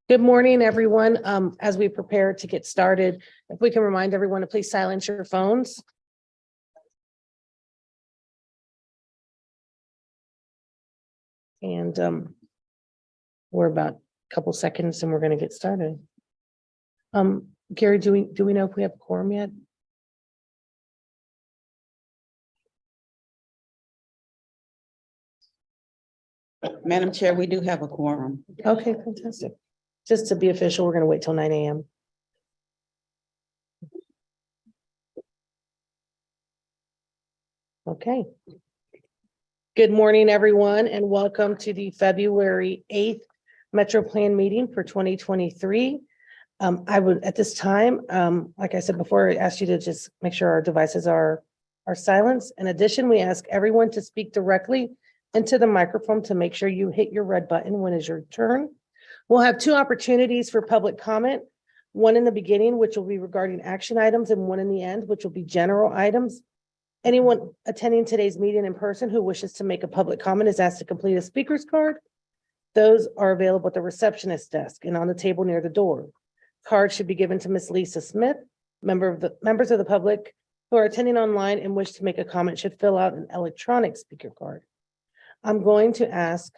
Good morning, everyone. As we prepare to get started, if we can remind everyone to please silence your phones. And we're about a couple seconds and we're going to get started. Gary, do we know if we have a quorum yet? Madam Chair, we do have a quorum. Okay, fantastic. Just to be official, we're going to wait till 9 a.m. Okay. Good morning, everyone, and welcome to the February 8th MetroPlan meeting for 2023. I would, at this time, like I said before, I asked you to just make sure our devices are silenced. In addition, we ask everyone to speak directly into the microphone to make sure you hit your red button when it's your turn. We'll have two opportunities for public comment, one in the beginning, which will be regarding action items, and one in the end, which will be general items. Anyone attending today's meeting in person who wishes to make a public comment is asked to complete a speaker's card. Those are available at the receptionist desk and on the table near the door. Cards should be given to Ms. Lisa Smith. Members of the public who are attending online and wish to make a comment should fill out an electronic speaker card. I'm going to ask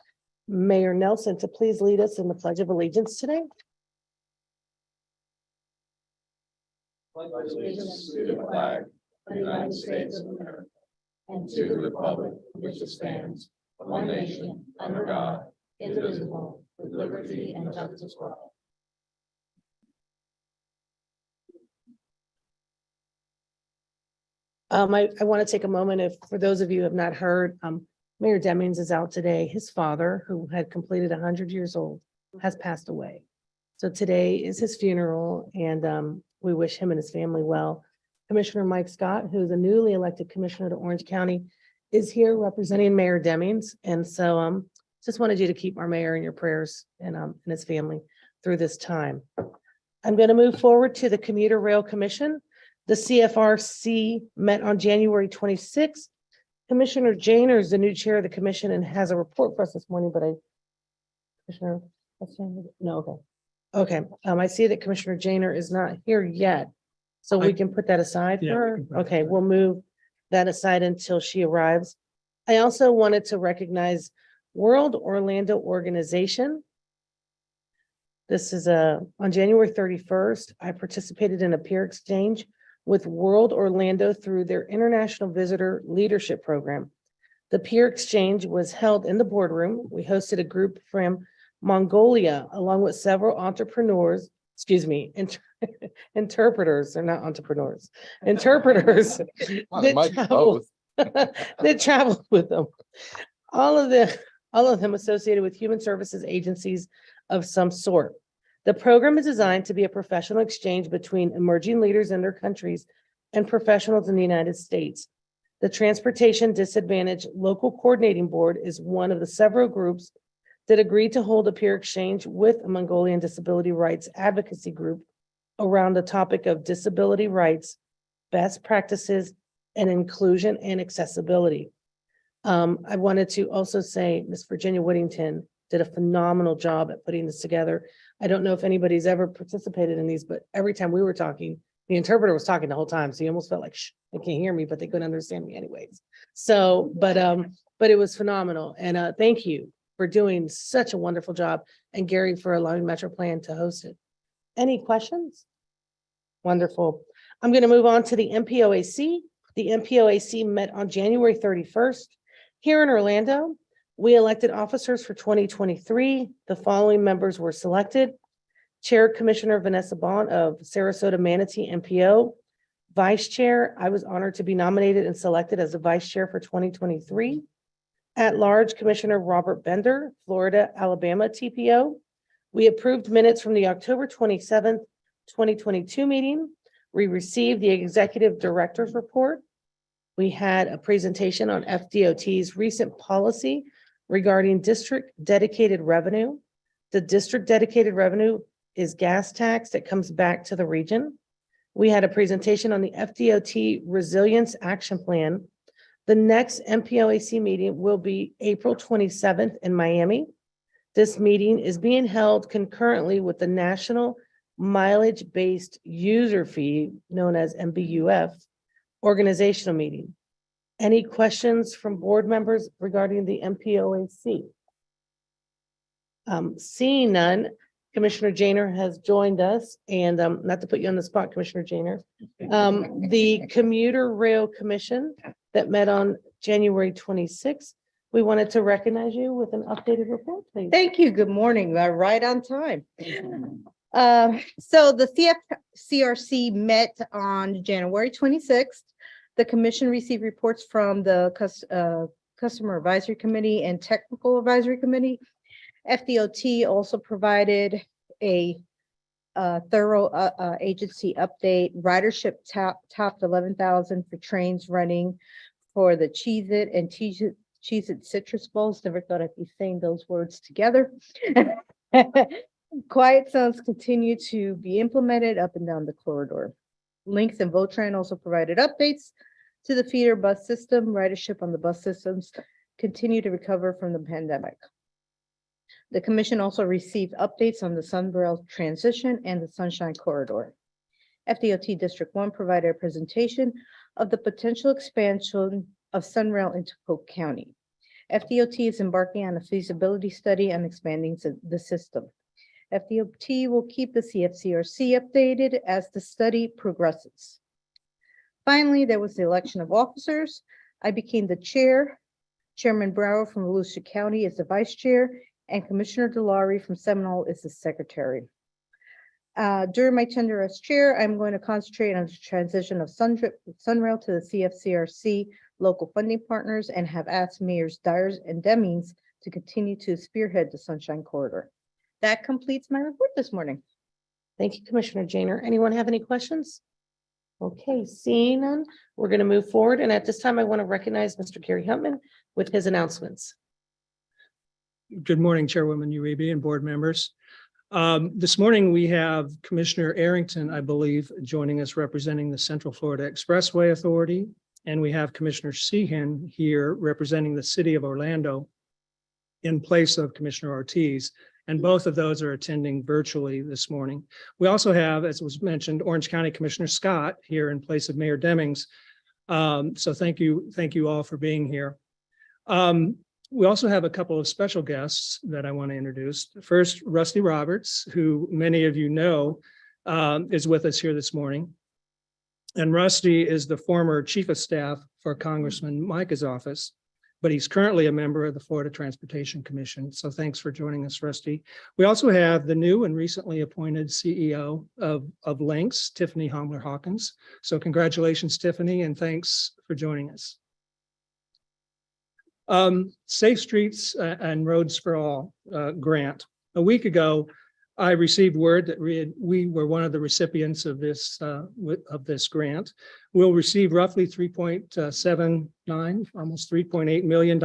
Mayor Nelson to please lead us in the Pledge of Allegiance today. Allegiance to the flag of the United States of America and to the republic which stands one nation under God, indivisible, with liberty and justice for all. I want to take a moment, for those of you who have not heard, Mayor Demings is out today. His father, who had completed 100 years old, has passed away. So today is his funeral, and we wish him and his family well. Commissioner Mike Scott, who's a newly elected commissioner to Orange County, is here representing Mayor Demings. And so just wanted you to keep our mayor in your prayers and his family through this time. I'm going to move forward to the Commuter Rail Commission. The CFRC met on January 26th. Commissioner Janer is the new chair of the commission and has a report for us this morning, but Commissioner, no, okay. I see that Commissioner Janer is not here yet, so we can put that aside for her. Okay, we'll move that aside until she arrives. I also wanted to recognize World Orlando Organization. This is on January 31st, I participated in a peer exchange with World Orlando through their International Visitor Leadership Program. The peer exchange was held in the boardroom. We hosted a group from Mongolia, along with several interpreters, they're not entrepreneurs, interpreters that traveled with them. All of them associated with human services agencies of some sort. The program is designed to be a professional exchange between emerging leaders in their countries and professionals in the United States. The Transportation Disadvantaged Local Coordinating Board is one of the several groups that agreed to hold a peer exchange with a Mongolian disability rights advocacy group around the topic of disability rights, best practices, and inclusion and accessibility. I wanted to also say Ms. Virginia Whittington did a phenomenal job at putting this together. I don't know if anybody's ever participated in these, but every time we were talking, the interpreter was talking the whole time. So you almost felt like, shh, they can't hear me, but they couldn't understand me anyways. So, but it was phenomenal. And thank you for doing such a wonderful job, and Gary for allowing MetroPlan to host it. Any questions? Wonderful. I'm going to move on to the MPOAC. The MPOAC met on January 31st here in Orlando. We elected officers for 2023. The following members were selected: Chair Commissioner Vanessa Bond of Sarasota Manatee MPO. Vice Chair, I was honored to be nominated and selected as the Vice Chair for 2023. At-large Commissioner Robert Bender, Florida, Alabama TPO. We approved minutes from the October 27th, 2022 meeting. We received the Executive Director's report. We had a presentation on FDOT's recent policy regarding district dedicated revenue. The district dedicated revenue is gas tax that comes back to the region. We had a presentation on the FDOT Resilience Action Plan. The next MPOAC meeting will be April 27th in Miami. This meeting is being held concurrently with the National Mileage-Based User Fee, known as MBUF, organizational meeting. Any questions from board members regarding the MPOAC? Seeing none, Commissioner Janer has joined us, and not to put you on the spot, Commissioner Janer. The Commuter Rail Commission that met on January 26th, we wanted to recognize you with an updated report, please. Thank you. Good morning. Right on time. So the CFCRC met on January 26th. The commission received reports from the Customer Advisory Committee and Technical Advisory Committee. FDOT also provided a thorough agency update. Ridership topped 11,000 for trains running for the Cheez-It and Cheez-It Citrus Bowls. Never thought I'd be saying those words together. Quiet zones continue to be implemented up and down the corridor. Lynx and Votran also provided updates to the feeder bus system. Ridership on the bus systems continue to recover from the pandemic. The commission also received updates on the Sunrail transition and the Sunshine Corridor. FDOT District 1 provided a presentation of the potential expansion of Sunrail into Polk County. FDOT is embarking on a feasibility study on expanding the system. FDOT will keep the CFCRC updated as the study progresses. Finally, there was the election of officers. I became the chair. Chairman Brower from Volusia County is the vice chair, and Commissioner DeLaury from Seminole is the secretary. During my tenure as chair, I'm going to concentrate on the transition of Sunrail to the CFCRC local funding partners and have asked Mayors Dyers and Demings to continue to spearhead the Sunshine Corridor. That completes my report this morning. Thank you, Commissioner Janer. Anyone have any questions? Okay, seeing none, we're going to move forward. And at this time, I want to recognize Mr. Gary Huntman with his announcements. Good morning, Chairwoman Uribe and board members. This morning, we have Commissioner Arrington, I believe, joining us representing the Central Florida Expressway Authority. And we have Commissioner Sheehan here representing the city of Orlando in place of Commissioner Ortiz. And both of those are attending virtually this morning. We also have, as was mentioned, Orange County Commissioner Scott here in place of Mayor Demings. So thank you all for being here. We also have a couple of special guests that I want to introduce. First, Rusty Roberts, who many of you know is with us here this morning. And Rusty is the former chief of staff for Congressman Micah's office, but he's currently a member of the Florida Transportation Commission. So thanks for joining us, Rusty. We also have the new and recently appointed CEO of Lynx, Tiffany Homler-Hawkins. So congratulations, Tiffany, and thanks for joining us. Safe Streets and Roads for All grant. A week ago, I received word that we were one of the recipients of this grant. We'll receive roughly 3.79, almost $3.8 million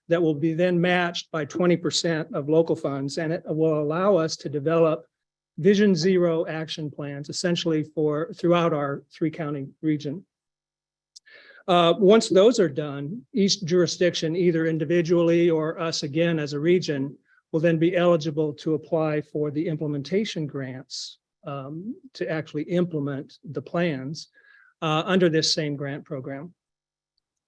that will be then matched by 20% of local funds, and it will allow us to develop Vision Zero action plans, essentially throughout our 3-county region. Once those are done, each jurisdiction, either individually or us again as a region, will then be eligible to apply for the implementation grants to actually implement the plans under this same grant program.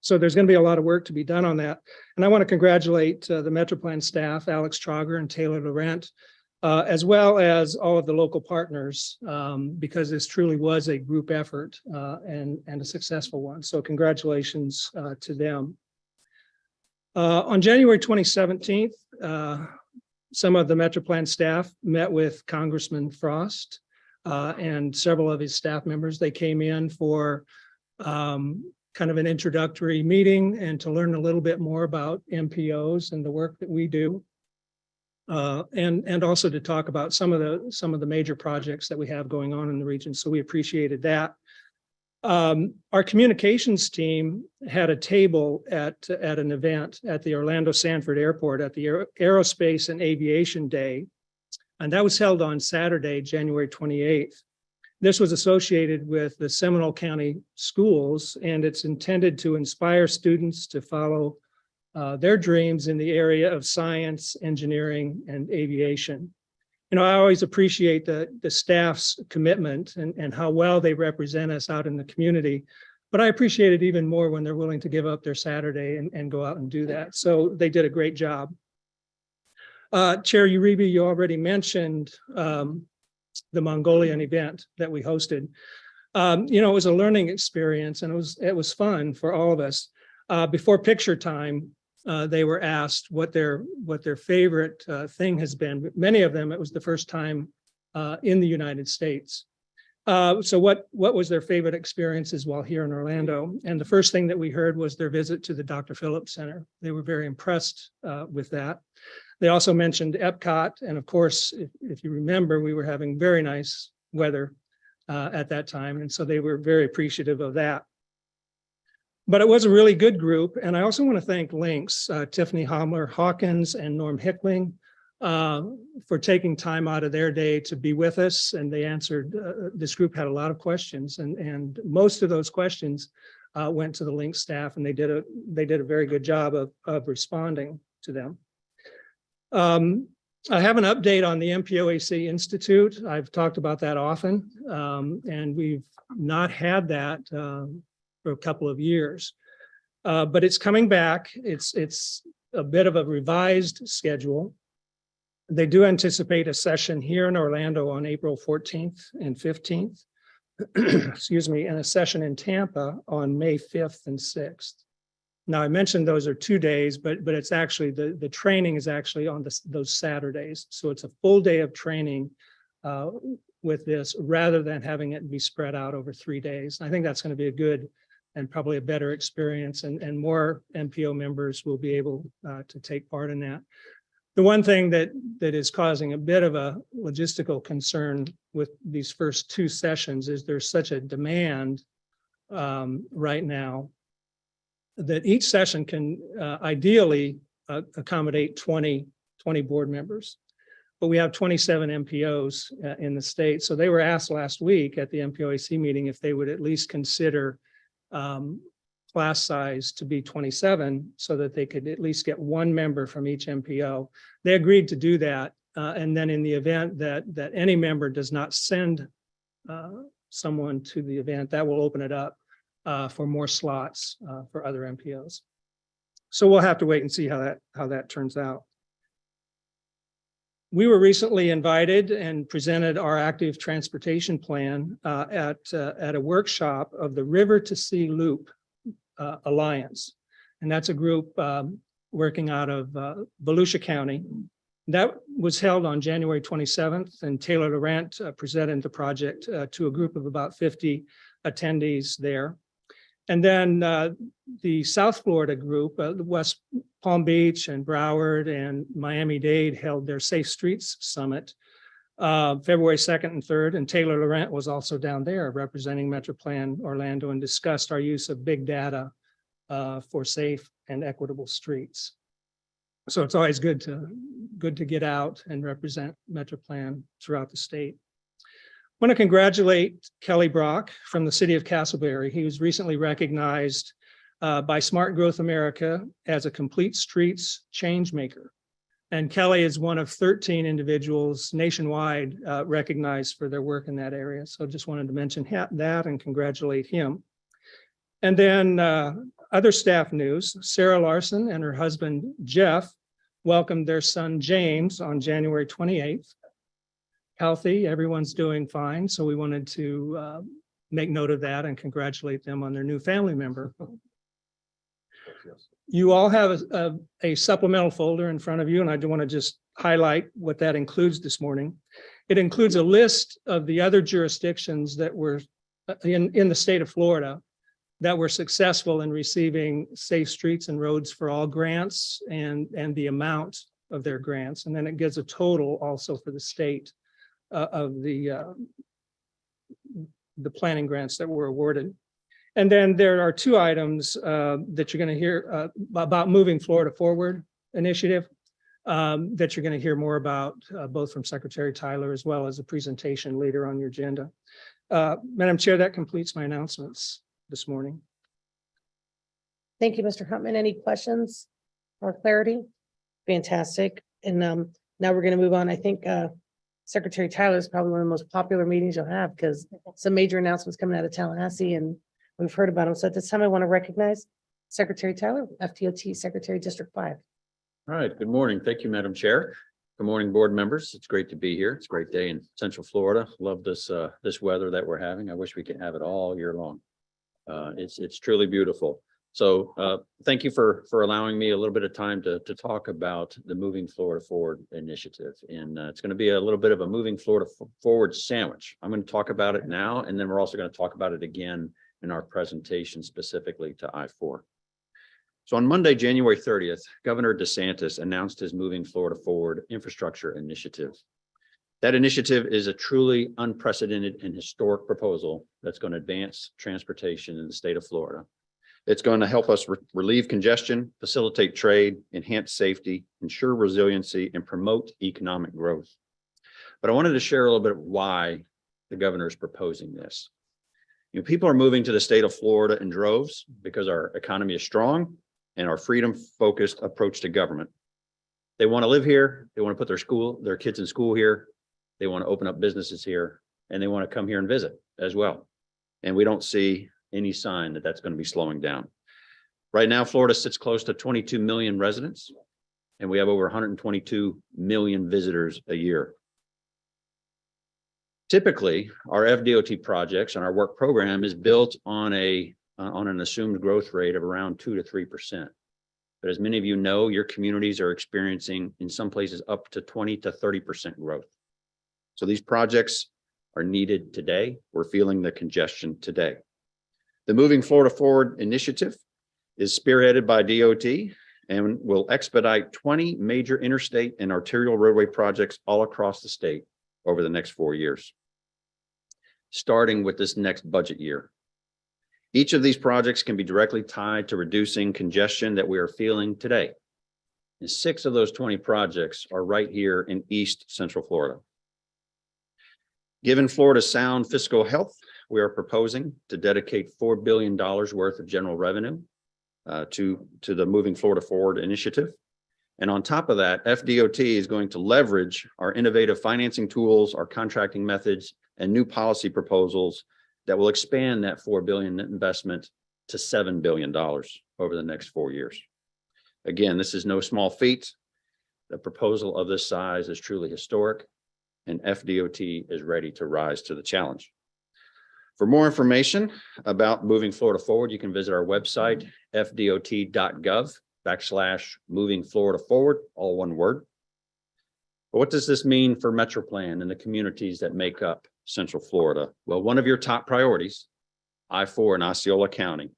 So there's going to be a lot of work to be done on that. And I want to congratulate the MetroPlan staff, Alex Trauger and Taylor Laurent, as well as all of the local partners, because this truly was a group effort and a successful one. So congratulations to them. On January 2017, some of the MetroPlan staff met with Congressman Frost and several of his staff members. They came in for kind of an introductory meeting and to learn a little bit more about MPOs and the work that we do. And also to talk about some of the major projects that we have going on in the region. So we appreciated that. Our communications team had a table at an event at the Orlando Sanford Airport at the Aerospace and Aviation Day, and that was held on Saturday, January 28th. This was associated with the Seminole County Schools, and it's intended to inspire students to follow their dreams in the area of science, engineering, and aviation. You know, I always appreciate the staff's commitment and how well they represent us out in the community. But I appreciate it even more when they're willing to give up their Saturday and go out and do that. So they did a great job. Chair Uribe, you already mentioned the Mongolian event that we hosted. You know, it was a learning experience, and it was fun for all of us. Before picture time, they were asked what their favorite thing has been. Many of them, it was the first time in the United States. So what was their favorite experiences while here in Orlando? And the first thing that we heard was their visit to the Dr. Phillips Center. They were very impressed with that. They also mentioned Epcot. And of course, if you remember, we were having very nice weather at that time. And so they were very appreciative of that. But it was a really good group. And I also want to thank Lynx, Tiffany Homler Hawkins and Norm Hickling for taking time out of their day to be with us. And they answered, this group had a lot of questions, and most of those questions went to the Lynx staff, and they did a very good job of responding to them. I have an update on the MPOAC Institute. I've talked about that often, and we've not had that for a couple of years, but it's coming back. It's a bit of a revised schedule. They do anticipate a session here in Orlando on April 14th and 15th, excuse me, and a session in Tampa on May 5th and 6th. Now, I mentioned those are 2 days, but it's actually, the training is actually on those Saturdays. So it's a full day of training with this, rather than having it be spread out over 3 days. I think that's going to be a good and probably a better experience, and more MPO members will be able to take part in that. The one thing that is causing a bit of a logistical concern with these first 2 sessions is there's such a demand right now that each session can ideally accommodate 20 board members. But we have 27 MPOs in the state. So they were asked last week at the MPOAC meeting if they would at least consider class size to be 27 so that they could at least get 1 member from each MPO. They agreed to do that. And then in the event that any member does not send someone to the event, that will open it up for more slots for other MPOs. So we'll have to wait and see how that turns out. We were recently invited and presented our active transportation plan at a workshop of the River to Sea Loop Alliance. And that's a group working out of Volusia County. That was held on January 27th, and Taylor Laurent presented the project to a group of about 50 attendees there. And then the South Florida group, West Palm Beach and Broward and Miami-Dade held their Safe Streets Summit February 2nd and 3rd. And Taylor Laurent was also down there representing MetroPlan Orlando and discussed our use of big data for safe and equitable streets. So it's always good to get out and represent MetroPlan throughout the state. I want to congratulate Kelly Brock from the city of Castleberry. He was recently recognized by Smart Growth America as a complete streets change maker. And Kelly is one of 13 individuals nationwide recognized for their work in that area. So just wanted to mention that and congratulate him. And then other staff news, Sarah Larson and her husband, Jeff, welcomed their son, James, on January 28th. Healthy, everyone's doing fine. So we wanted to make note of that and congratulate them on their new family member. You all have a supplemental folder in front of you, and I do want to just highlight what that includes this morning. It includes a list of the other jurisdictions that were in the state of Florida that were successful in receiving Safe Streets and Roads for All grants and the amount of their grants. And then it gives a total also for the state of the planning grants that were awarded. And then there are 2 items that you're going to hear about moving Florida Forward initiative that you're going to hear more about both from Secretary Tyler as well as a presentation later on your agenda. Madam Chair, that completes my announcements this morning. Thank you, Mr. Huntman. Any questions more clarity. Fantastic. And now we're going to move on. I think Secretary Tyler is probably one of the most popular meetings you'll have because some major announcements coming out of Tallahassee and we've heard about them. So at this time, I want to recognize Secretary Tyler, FDOT Secretary District 5. All right, good morning. Thank you, Madam Chair. Good morning, board members. It's great to be here. It's a great day in Central Florida. Love this this weather that we're having. I wish we could have it all year long. It's truly beautiful. So thank you for allowing me a little bit of time to talk about the Moving Florida Forward initiative. And it's going to be a little bit of a Moving Florida Forward sandwich. I'm going to talk about it now, and then we're also going to talk about it again in our presentation specifically to I-4. So on Monday, January 30th, Governor DeSantis announced his Moving Florida Forward infrastructure initiative. That initiative is a truly unprecedented and historic proposal that's going to advance transportation in the state of Florida. It's going to help us relieve congestion, facilitate trade, enhance safety, ensure resiliency, and promote economic growth. But I wanted to share a little bit of why the governor is proposing this. You know, people are moving to the state of Florida in droves because our economy is strong and our freedom-focused approach to government. They want to live here. They want to put their kids in school here. They want to open up businesses here, and they want to come here and visit as well. And we don't see any sign that that's going to be slowing down. Right now, Florida sits close to 22 million residents, and we have over 122 million visitors a year. Typically, our FDOT projects and our work program is built on an assumed growth rate of around 2 to 3%. But as many of you know, your communities are experiencing, in some places, up to 20 to 30% growth. So these projects are needed today. We're feeling the congestion today. The Moving Florida Forward initiative is spearheaded by DOT and will expedite 20 major interstate and arterial roadway projects all across the state over the next 4 years, starting with this next budget year. Each of these projects can be directly tied to reducing congestion that we are feeling today. And 6 of those 20 projects are right here in East Central Florida. Given Florida's sound fiscal health, we are proposing to dedicate $4 billion worth of general revenue to the Moving Florida Forward initiative. And on top of that, FDOT is going to leverage our innovative financing tools, our contracting methods, and new policy proposals that will expand that $4 billion investment to $7 billion over the next 4 years. Again, this is no small feat. The proposal of this size is truly historic, and FDOT is ready to rise to the challenge. For more information about Moving Florida Forward, you can visit our website, fdot.gov/Moving Florida Forward, all one word. But what does this mean for MetroPlan and the communities that make up Central Florida? Well, one of your top priorities, I-4 in Osceola County,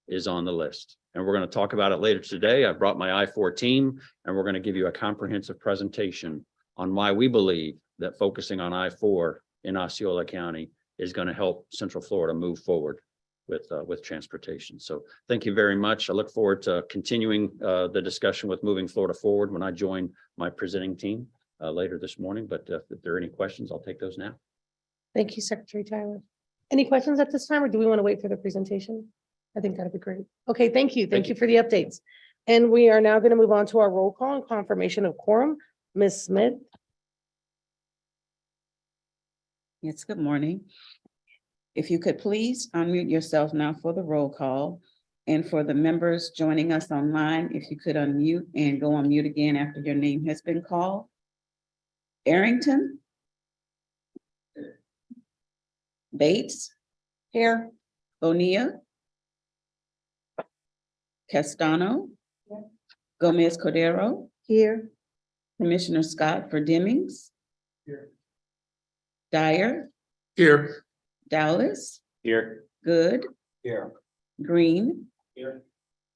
is on the list. And we're going to talk about it later today. I brought my I-4 team, and we're going to give you a comprehensive presentation on why we believe that focusing on I-4 in Osceola County is going to help Central Florida move forward with transportation. So thank you very much. I look forward to continuing the discussion with Moving Florida Forward when I join my presenting team later this morning. But if there are any questions, I'll take those now. Thank you, Secretary Tyler. Any questions at this time, or do we want to wait for the presentation? I think that'd be great. Okay, thank you. Thank you for the updates. And we are now going to move on to our roll call and confirmation of quorum. Ms. Smith. Yes, good morning. If you could please unmute yourself now for the roll call. And for the members joining us online, if you could unmute and go on mute again after your name has been called. Arrington. Bates. Here. Bonilla. Castano. Gomez Cordero. Here. Commissioner Scott for Demings. Here. Dyer. Here. Dallas. Here. Good. Here. Green. Here.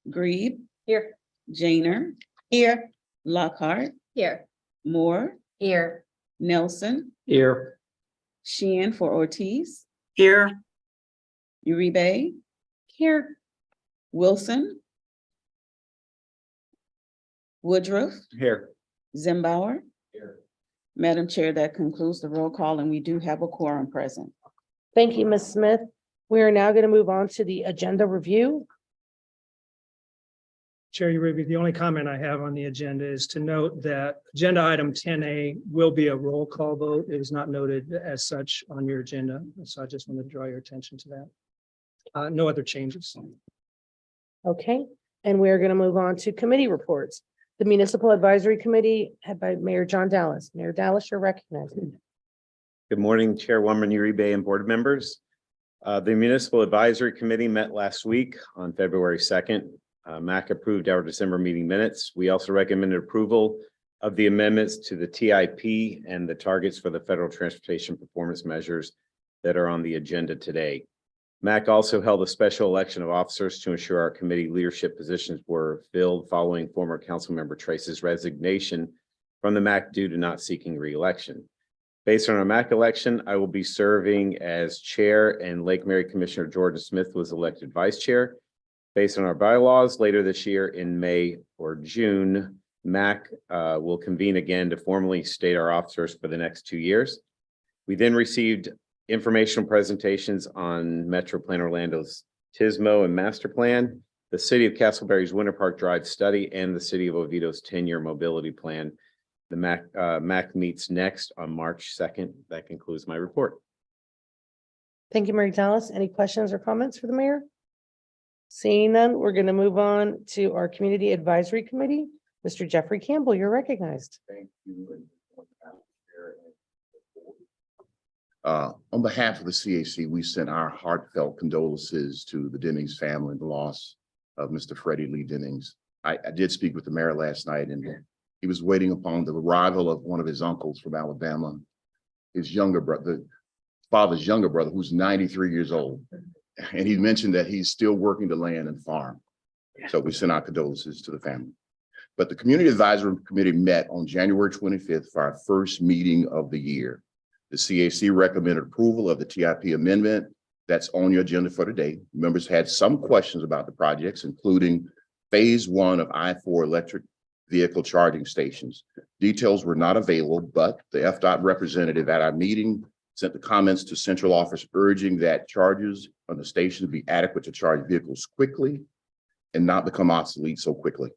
Grebe. Here. Janer. Here. Lockhart. Here. Moore. Here. Nelson. Here. Sheehan for Ortiz. Here. Uribe. Here. Wilson. Woodruff. Here. Zimbauer. Here. Madam Chair, that concludes the roll call, and we do have a quorum present. Thank you, Ms. Smith. We are now going to move on to the agenda review. Chair Uribe, the only comment I have on the agenda is to note that agenda item 10A will be a roll call vote. It is not noted as such on your agenda. So I just want to draw your attention to that. No other changes. Okay, and we're going to move on to committee reports. The Municipal Advisory Committee, head by Mayor John Dallas. Mayor Dallas, you're recognized. Good morning, Chairwoman Uribe and board members. The Municipal Advisory Committee met last week on February 2nd. MAC approved our December meeting minutes. We also recommended approval of the amendments to the TIP and the targets for the federal transportation performance measures that are on the agenda today. MAC also held a special election of officers to ensure our committee leadership positions were filled following former Councilmember Trace's resignation from the MAC due to not seeking re-election. Based on our MAC election, I will be serving as chair, and Lake Mary Commissioner Jordan Smith was elected vice chair. Based on our bylaws, later this year in May or June, MAC will convene again to formally state our officers for the next 2 years. We then received informational presentations on MetroPlan Orlando's TSMO and Master Plan, the City of Castleberry's Winter Park Drive study, and the City of Oviedo's 10-year mobility plan. The MAC meets next on March 2nd. That concludes my report. Thank you, Mayor Dallas. Any questions or comments for the mayor? Seeing none, we're going to move on to our Community Advisory Committee. Mr. Jeffrey Campbell, you're recognized. Thank you. On behalf of the CAC, we send our heartfelt condolences to the Dennings family and the loss of Mr. Freddie Lee Dennings. I did speak with the mayor last night, and he was waiting upon the arrival of one of his uncles from Alabama, his younger brother, father's younger brother, who's 93 years old. And he mentioned that he's still working the land and farm. So we send our condolences to the family. But the Community Advisory Committee met on January 25th for our first meeting of the year. The CAC recommended approval of the TIP amendment that's on your agenda for today. Members had some questions about the projects, including phase 1 of I-4 electric vehicle charging stations. Details were not available, but the FDOT representative at our meeting sent the comments to central office urging that charges on the station be adequate to charge vehicles quickly and not become obsolete so quickly.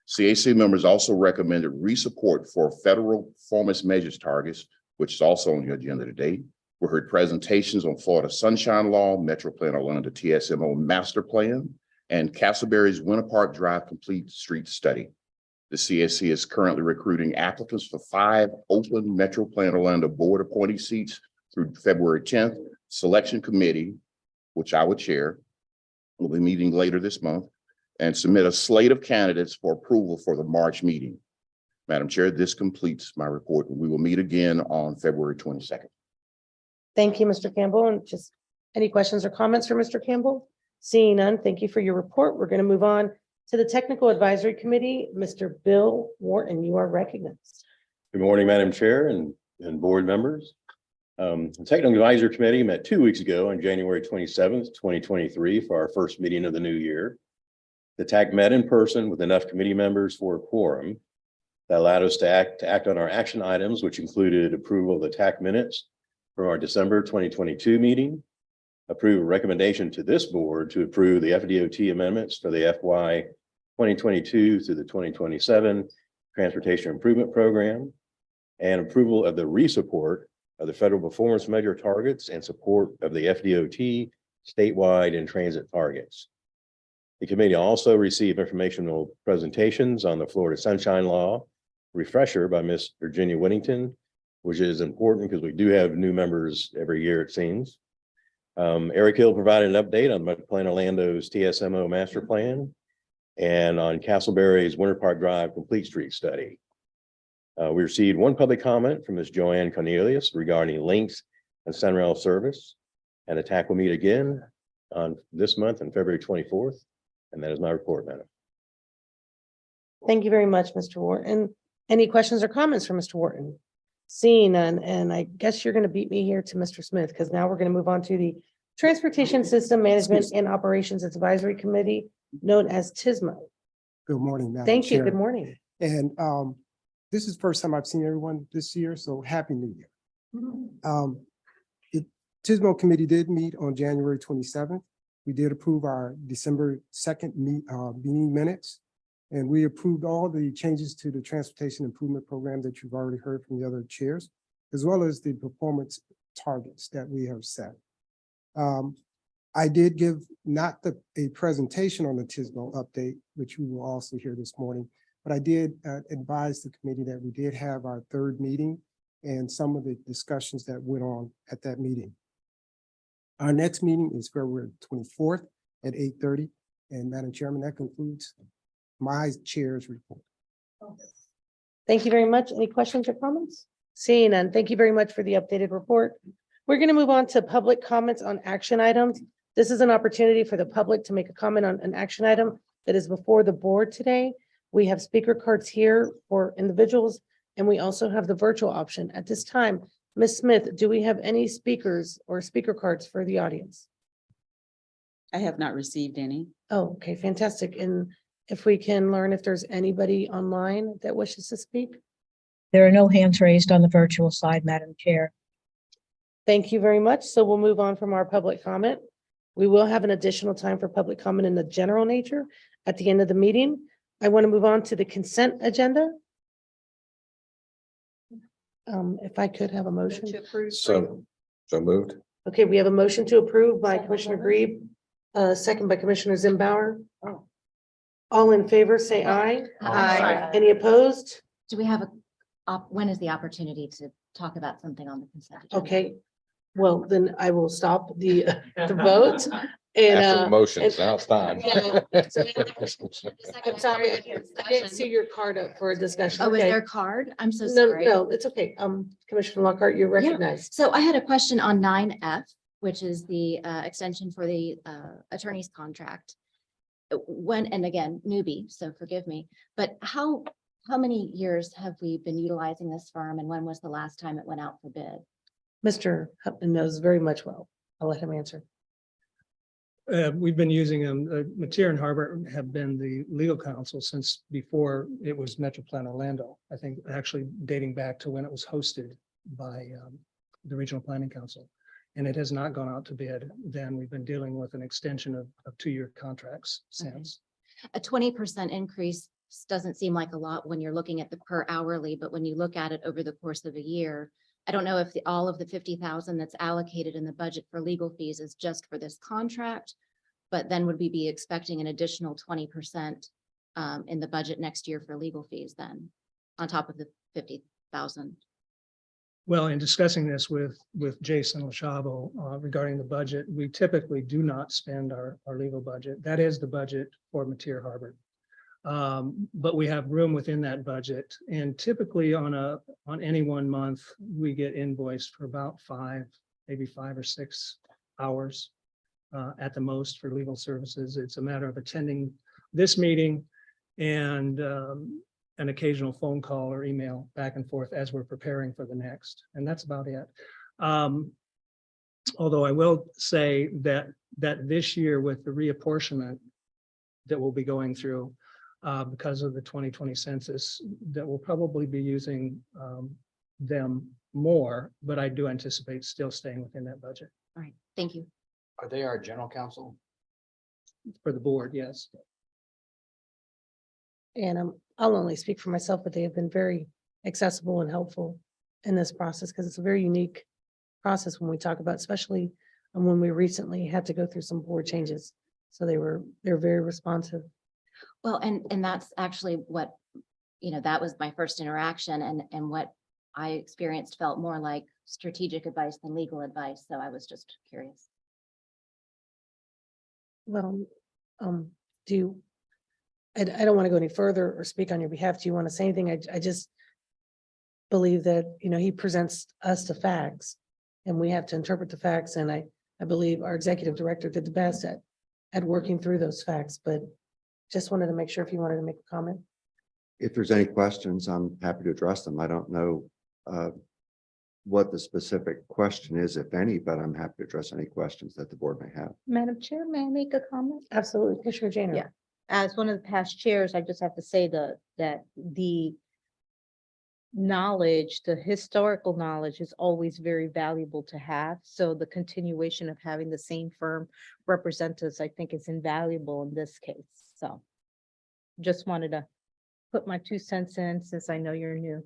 CAC members also recommended re-support for federal performance measures targets, which is also on your agenda today. We heard presentations on Florida Sunshine Law, MetroPlan Orlando TSMO Master Plan, and Castleberry's Winter Park Drive Complete Street Study. The CAC is currently recruiting applicants for 5 open MetroPlan Orlando board appointee seats through February 10th. Selection committee, which I would chair, will be meeting later this month and submit a slate of candidates for approval for the March meeting. Madam Chair, this completes my report, and we will meet again on February 22nd. Thank you, Mr. Campbell. And just any questions or comments for Mr. Campbell? Seeing none, thank you for your report. We're going to move on to the Technical Advisory Committee. Mr. Bill Wharton, you are recognized. Good morning, Madam Chair and board members. The Technical Advisory Committee met 2 weeks ago on January 27th, 2023 for our first meeting of the new year. The TAC met in person with enough committee members for a quorum that allowed us to act on our action items, which included approval of the TAC minutes from our December 2022 meeting, approve a recommendation to this board to approve the FDOT amendments for the FY 2022 through the 2027 Transportation Improvement Program, and approval of the re-support of the federal performance measure targets and support of the FDOT statewide and transit targets. The committee also received informational presentations on the Florida Sunshine Law refresher by Ms. Virginia Whittington, which is important because we do have new members every year, it seems. Eric Hill provided an update on MetroPlan Orlando's TSMO Master Plan and on Castleberry's Winter Park Drive Complete Street Study. We received one public comment from Ms. Joanne Cornelius regarding links and Sunrail service, and the TAC will meet again on this month on February 24th. And that is my report, Madam. Thank you very much, Mr. Wharton. Any questions or comments for Mr. Wharton? Seeing none, and I guess you're going to beat me here to Mr. Smith, because now we're going to move on to the Transportation System Management and Operations Advisory Committee, known as TSMO. Good morning, Madam Thank you. Chair. Good morning. And this is the first time I've seen everyone this year, so Happy New Year. The TSMO committee did meet on January 27th. We did approve our December 2nd meeting minutes. And we approved all the changes to the transportation improvement program that you've already heard from the other chairs, as well as the performance targets that we have set. I did give not a presentation on the TISBO update, which you will also hear this morning, but I did advise the committee that we did have our third meeting and some of the discussions that went on at that meeting. Our next meeting is February 24th at 8:30. And Madam Chairman, that concludes my chair's report. Thank you very much. Any questions or comments? Seeing none, thank you very much for the updated report. We're going to move on to public comments on action items. This is an opportunity for the public to make a comment on an action item that is before the board today. We have speaker cards here for individuals, and we also have the virtual option. At this time, Ms. Smith, do we have any speakers or speaker cards for the audience? I have not received any. Oh, okay, fantastic. And if we can learn if there's anybody online that wishes to speak? There are no hands raised on the virtual side, Madam Chair. Thank you very much. So we'll move on from our public comment. We will have an additional time for public comment in the general nature at the end of the meeting. I want to move on to the consent agenda. If I could have a motion. So moved. Okay, we have a motion to approve by Commissioner Grebe, second by Commissioner Zimbauer. All in favor, say aye. Aye. Any opposed? Do we have when is the opportunity to talk about something on the consent agenda? Okay, well, then I will stop the vote and After motions, now it's time. yeah. I'm sorry, I didn't see your card up for a discussion. Oh, is Okay. there a card? I'm so No, sorry. no, it's okay. Commissioner Lockhart, you're recognized. So I had a question on 9F, which is the extension for the attorney's contract. When, and again, newbie, so forgive me, but how many years have we been utilizing this firm and when was the last time it went out for bid? Mr. Hupman knows very much well. I'll let him answer. We've been using them. Mateer and Harbert have been the legal counsel since before it was MetroPlan Orlando. I think actually dating back to when it was hosted by the Regional Planning Council. And it has not gone out to bid. Then we've been dealing with an extension of 2-year contracts since. A 20% increase doesn't seem like a lot when you're looking at the per hourly, but when you look at it over the course of a year, I don't know if all of the 50,000 that's allocated in the budget for legal fees is just for this contract, but then would we be expecting an additional 20% in the budget next year for legal fees then, on top of the 50,000? Well, in discussing this with Jason LaChavo regarding the budget, we typically do not spend our legal budget. That is the budget for Mateer Harbert. But we have room within that budget, and typically on any 1 month, we get invoiced for about maybe 5 or 6 hours at the most for legal services. It's a matter of attending this meeting and an occasional phone call or email back and forth as we're preparing for the next, and that's about it. Although I will say that this year with the reapportionment that we'll be going through because of the 2020 census, that we'll probably be using them more, but I do anticipate still staying within that budget All right, thank you. Are they our general counsel? for the board, yes. And I'll only speak for myself, but they have been very accessible and helpful in this process because it's a very unique process when we talk about, especially when we recently had to go through some board changes. So they're very responsive. Well, and that's actually what, that was my first interaction and what I experienced felt more like strategic advice than legal advice. So I was just curious. Well, I don't want to go any further or speak on your behalf. Do you want to say anything? I just believe that, he presents us the facts and we have to interpret the facts. And I believe our executive director did the best at working through those facts, but just wanted to make sure if you wanted to make a comment. If there's any questions, I'm happy to address them. I don't know what the specific question is, if any, but I'm happy to address any questions that the board may have. Madam Chair, may I make a comment? Absolutely. Commissioner Janner. Yeah. As one of the past chairs, I just have to say that the knowledge, the historical knowledge is always very valuable to have. So the continuation of having the same firm represent us, I think is invaluable in this case. So just wanted to put my 2 cents in since I know you're new.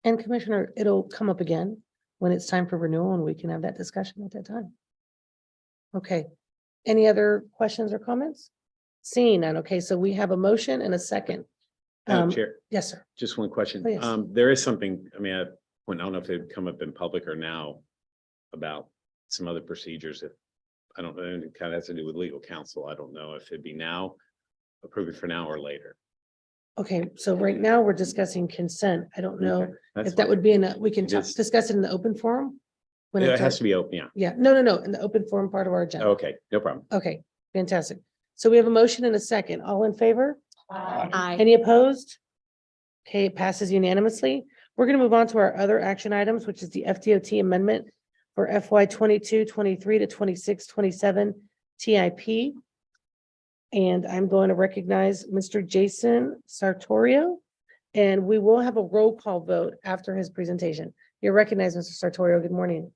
And Commissioner, it'll come up again when it's time for renewal and we can have that discussion at that time. Okay, any other questions or comments? Seeing none. Okay, so we have a motion and a second. Madam Chair, Yes, sir. just one question. Oh, yes. There is something, I mean, I don't know if it'd come up in public or now about some other procedures. If I don't know, it kind of has to do with legal counsel. I don't know if it'd be now, approve it for now or later. Okay, so right now we're discussing consent. I don't know Okay, that's if that fine. would be in a, we can Yes. discuss it in the open forum. When It it's has on- to be open, yeah. Yeah, no, in the open forum part of our agenda. Okay, no problem. Okay, fantastic. So we have a motion and a second. All in favor? Aye. Any opposed? Okay, it passes unanimously. We're gonna move on to our other action items, which is the FDOT amendment for FY 22-23 to 26-27 TIP. And I'm going to recognize Mr. Jason Sartorio. And we will have a roll call vote after his presentation. You're recognized, Mr. Sartorio. Good morning.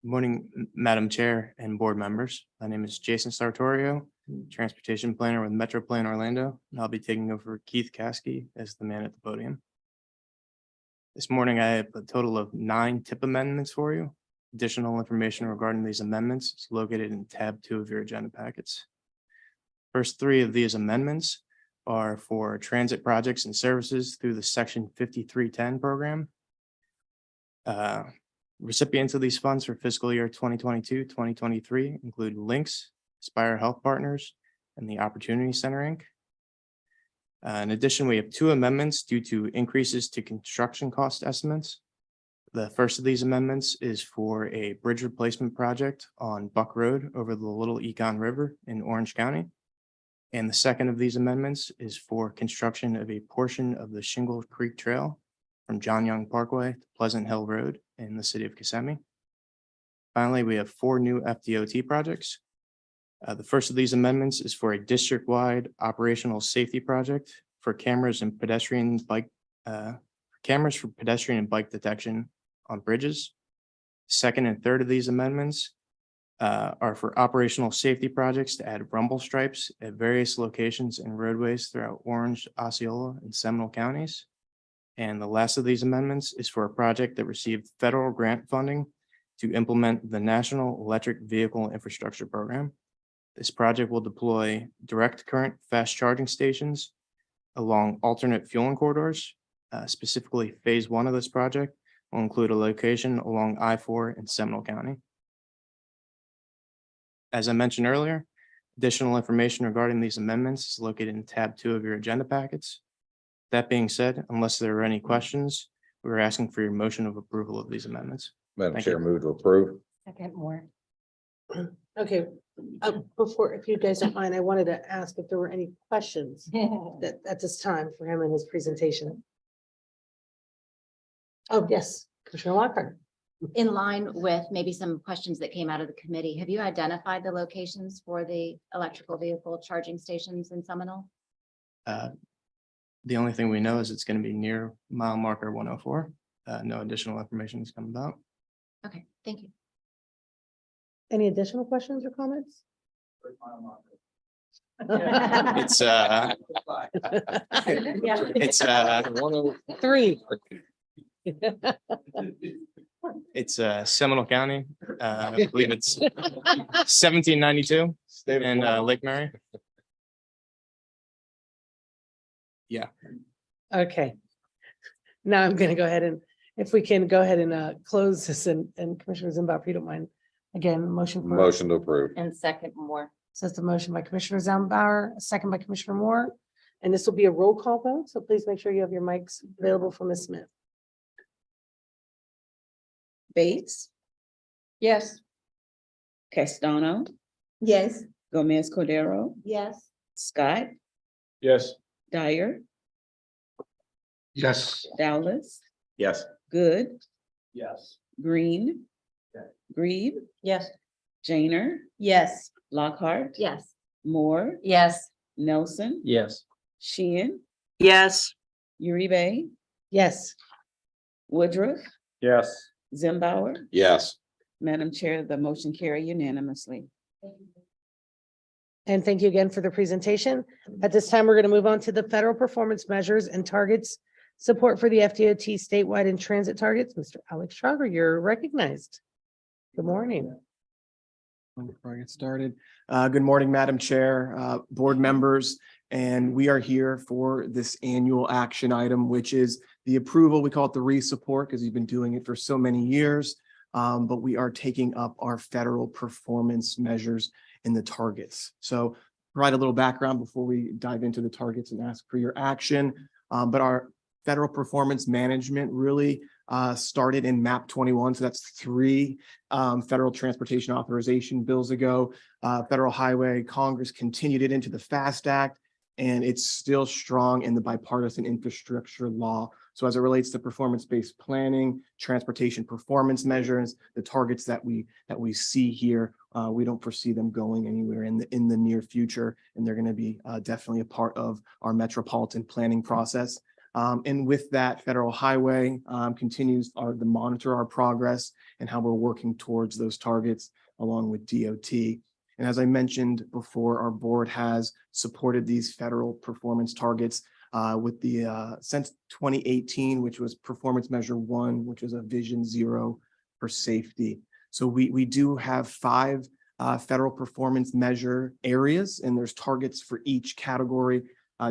Morning, Madam Chair and board members. My name is Jason Sartorio, Transportation Planner with MetroPlan Orlando, and I'll be taking over for Keith Caskey as the man at the podium. This morning, I have a total of 9 tip amendments for you. Additional information regarding these amendments is located in tab 2 of your agenda packets. First 3 of these amendments are for transit projects and services through the Section 5310 program. Recipients of these funds for fiscal year 2022-2023 include Lynx, Aspire Health Partners, and the Opportunity Center, Inc. In addition, we have 2 amendments due to increases to construction cost estimates. The first of these amendments is for a bridge replacement project on Buck Road over the Little Econ River in Orange County. And the second of these amendments is for construction of a portion of the Shingle Creek Trail from John Young Parkway to Pleasant Hill Road in the city of Kissimmee. Finally, we have 4 new FDOT projects. The first of these amendments is for a district-wide operational safety project for cameras and pedestrian bike, cameras for pedestrian and bike detection on bridges. Second and third of these amendments are for operational safety projects to add rumble stripes at various locations and roadways throughout Orange, Osceola, and Seminole counties. And the last of these amendments is for a project that received federal grant funding to implement the National Electric Vehicle Infrastructure Program. This project will deploy direct current fast charging stations along alternate fueling corridors. Specifically, phase 1 of this project will include a location along I-4 in Seminole County. As I mentioned earlier, additional information regarding these amendments is located in tab 2 of your agenda packets. That being said, unless there are any questions, we're asking for your motion of approval of these amendments. Madam Thank Chair, you. move to approve. Second more. Okay, before, if you guys don't mind, I wanted to ask if there were any questions that at this time for him in his presentation. Oh, yes, Commissioner Lockhart. In line with maybe some questions that came out of the committee, have you identified the locations for the electrical vehicle charging stations in Seminole? The only thing we know is it's going to be near mile marker 104. No additional information has come about. Okay, thank you. Any additional questions or comments? It's it's 3. it's Seminole County. I believe it's 1792 in Lake Mary. Yeah. Okay. Now I'm gonna go ahead and, if we can go ahead and close this and Commissioner Zimbabwe, if you don't mind, again, motion. for- Motion to approve. And second more. So it's the motion by Commissioner Zambauer, a second by Commissioner Moore. And this will be a roll call vote, so please make sure you have your mics available for Ms. Smith. Bates, Yes. Castano, Yes. Gomez Cordero, Yes. Scott, Yes. Dyer, Yes. Dowless, Yes. Good, Yes. Green, Grieve, Yes. Janer, Yes. Lockhart, Yes. Moore, Yes. Nelson, Yes. Sheehan, Yes. Uribe, Yes. Woodruff, Yes. Zimbauer. Yes. Madam Chair, the motion carry unanimously. And thank you again for the presentation. At this time, we're going to move on to the federal performance measures and targets. Support for the FDOT statewide and transit targets. Mr. Alex Schrager, you're recognized. Good morning. Before I get started, good morning, Madam Chair, board members, and we are here for this annual action item, which is the approval. We call it the re-support because you've been doing it for so many years, but we are taking up our federal performance measures in the targets. So provide a little background before we dive into the targets and ask for your action. But our federal performance management really started in MAP 21. So that's 3 federal transportation authorization bills ago. Federal Highway Congress continued it into the FAST Act, and it's still strong in the bipartisan infrastructure law. So as it relates to performance-based planning, transportation performance measures, the targets that we see here, we don't foresee them going anywhere in the near future, and they're going to be definitely a part of our metropolitan planning process. And with that, Federal Highway continues to monitor our progress and how we're working towards those targets along with DOT. And as I mentioned before, our board has supported these federal performance targets with the since 2018, which was performance measure 1, which was a vision 0 for safety. So we do have 5 federal performance measure areas, and there's targets for each category.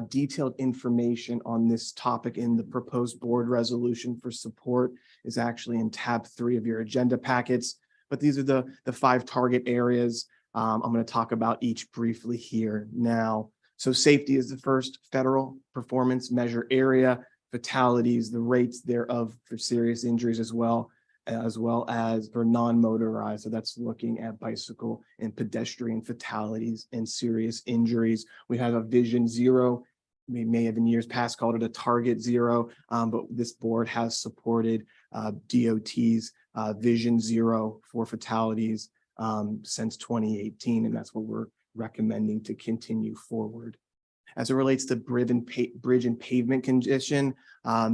Detailed information on this topic in the proposed board resolution for support is actually in tab 3 of your agenda packets. But these are the 5 target areas. I'm going to talk about each briefly here now. So safety is the first federal performance measure area. Fatalities, the rates thereof for serious injuries as well as for non-motorized. So that's looking at bicycle and pedestrian fatalities and serious injuries. We have a vision 0. We may have in years past called it a target 0, but this board has supported DOT's vision 0 for fatalities since 2018, and that's what we're recommending to continue forward. As it relates to bridge and pavement condition,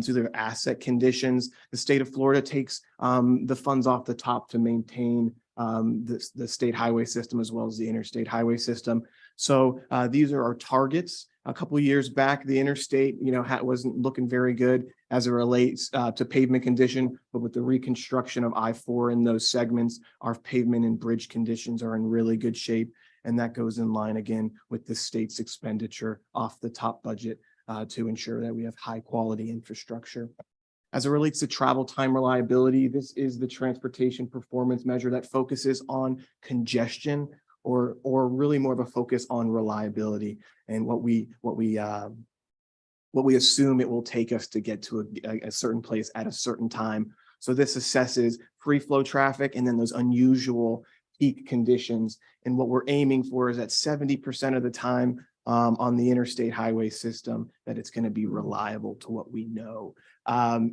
through their asset conditions, the state of Florida takes the funds off the top to maintain the state highway system as well as the interstate highway system. So these are our targets. A couple of years back, the interstate, wasn't looking very good as it relates to pavement condition, but with the reconstruction of I-4 in those segments, our pavement and bridge conditions are in really good shape. And that goes in line again with the state's expenditure off the top budget to ensure that we have high quality infrastructure. As it relates to travel time reliability, this is the transportation performance measure that focuses on congestion or really more of a focus on reliability and what we assume it will take us to get to a certain place at a certain time. So this assesses free flow traffic and then those unusual peak conditions. And what we're aiming for is that 70% of the time on the interstate highway system, that it's going to be reliable to what we know.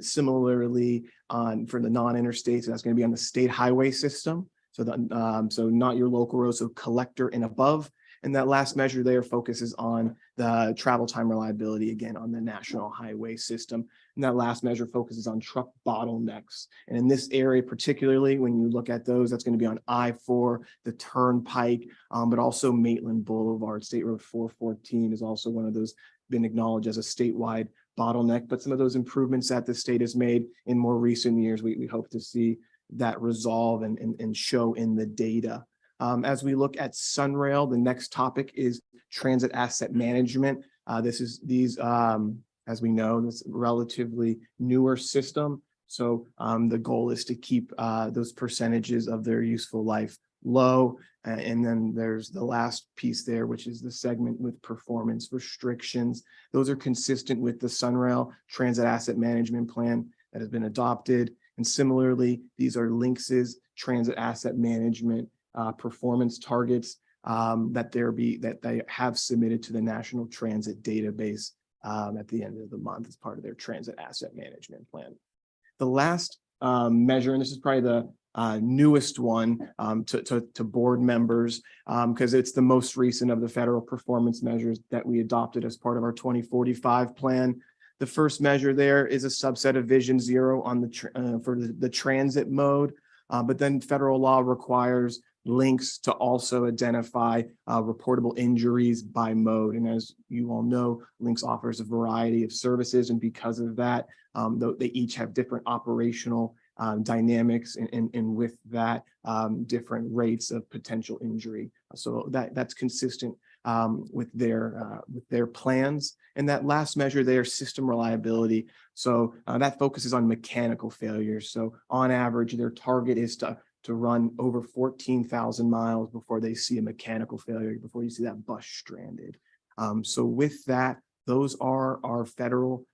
Similarly, for the non-interstate, so that's going to be on the state highway system. So so not your local road, so collector and above. And that last measure there focuses on the travel time reliability, again, on the national highway system. And that last measure focuses on truck bottlenecks. And in this area, particularly when you look at those, that's going to be on I-4, the Turnpike, but also Maitland Boulevard. State Road 414 is also one of those been acknowledged as a statewide bottleneck. But some of those improvements that the state has made in more recent years, we hope to see that resolve and show in the data. As we look at Sunrail, the next topic is transit asset management. As we know, this relatively newer system. So the goal is to keep those percentages of their useful life low. And then there's the last piece there, which is the segment with performance restrictions. Those are consistent with the Sunrail Transit Asset Management Plan that has been adopted. And similarly, these are Lynx's transit asset management performance targets that they have submitted to the National Transit Database at the end of the month as part of their transit asset management plan. The last measure, and this is probably the newest one to board members, because it's the most recent of the federal performance measures that we adopted as part of our 2045 plan. The first measure there is a subset of Vision 0 on for the transit mode, but then federal law requires links to also identify reportable injuries by mode. And as you all know, Links offers a variety of services, and because of that, they each have different operational dynamics and with that, different rates of potential injury. So that's consistent with their plans. And that last measure there, system reliability. So that focuses on mechanical failures. So on average, their target is to run over 14,000 miles before they see a mechanical failure, before you see that bus stranded. So with that, those are our federal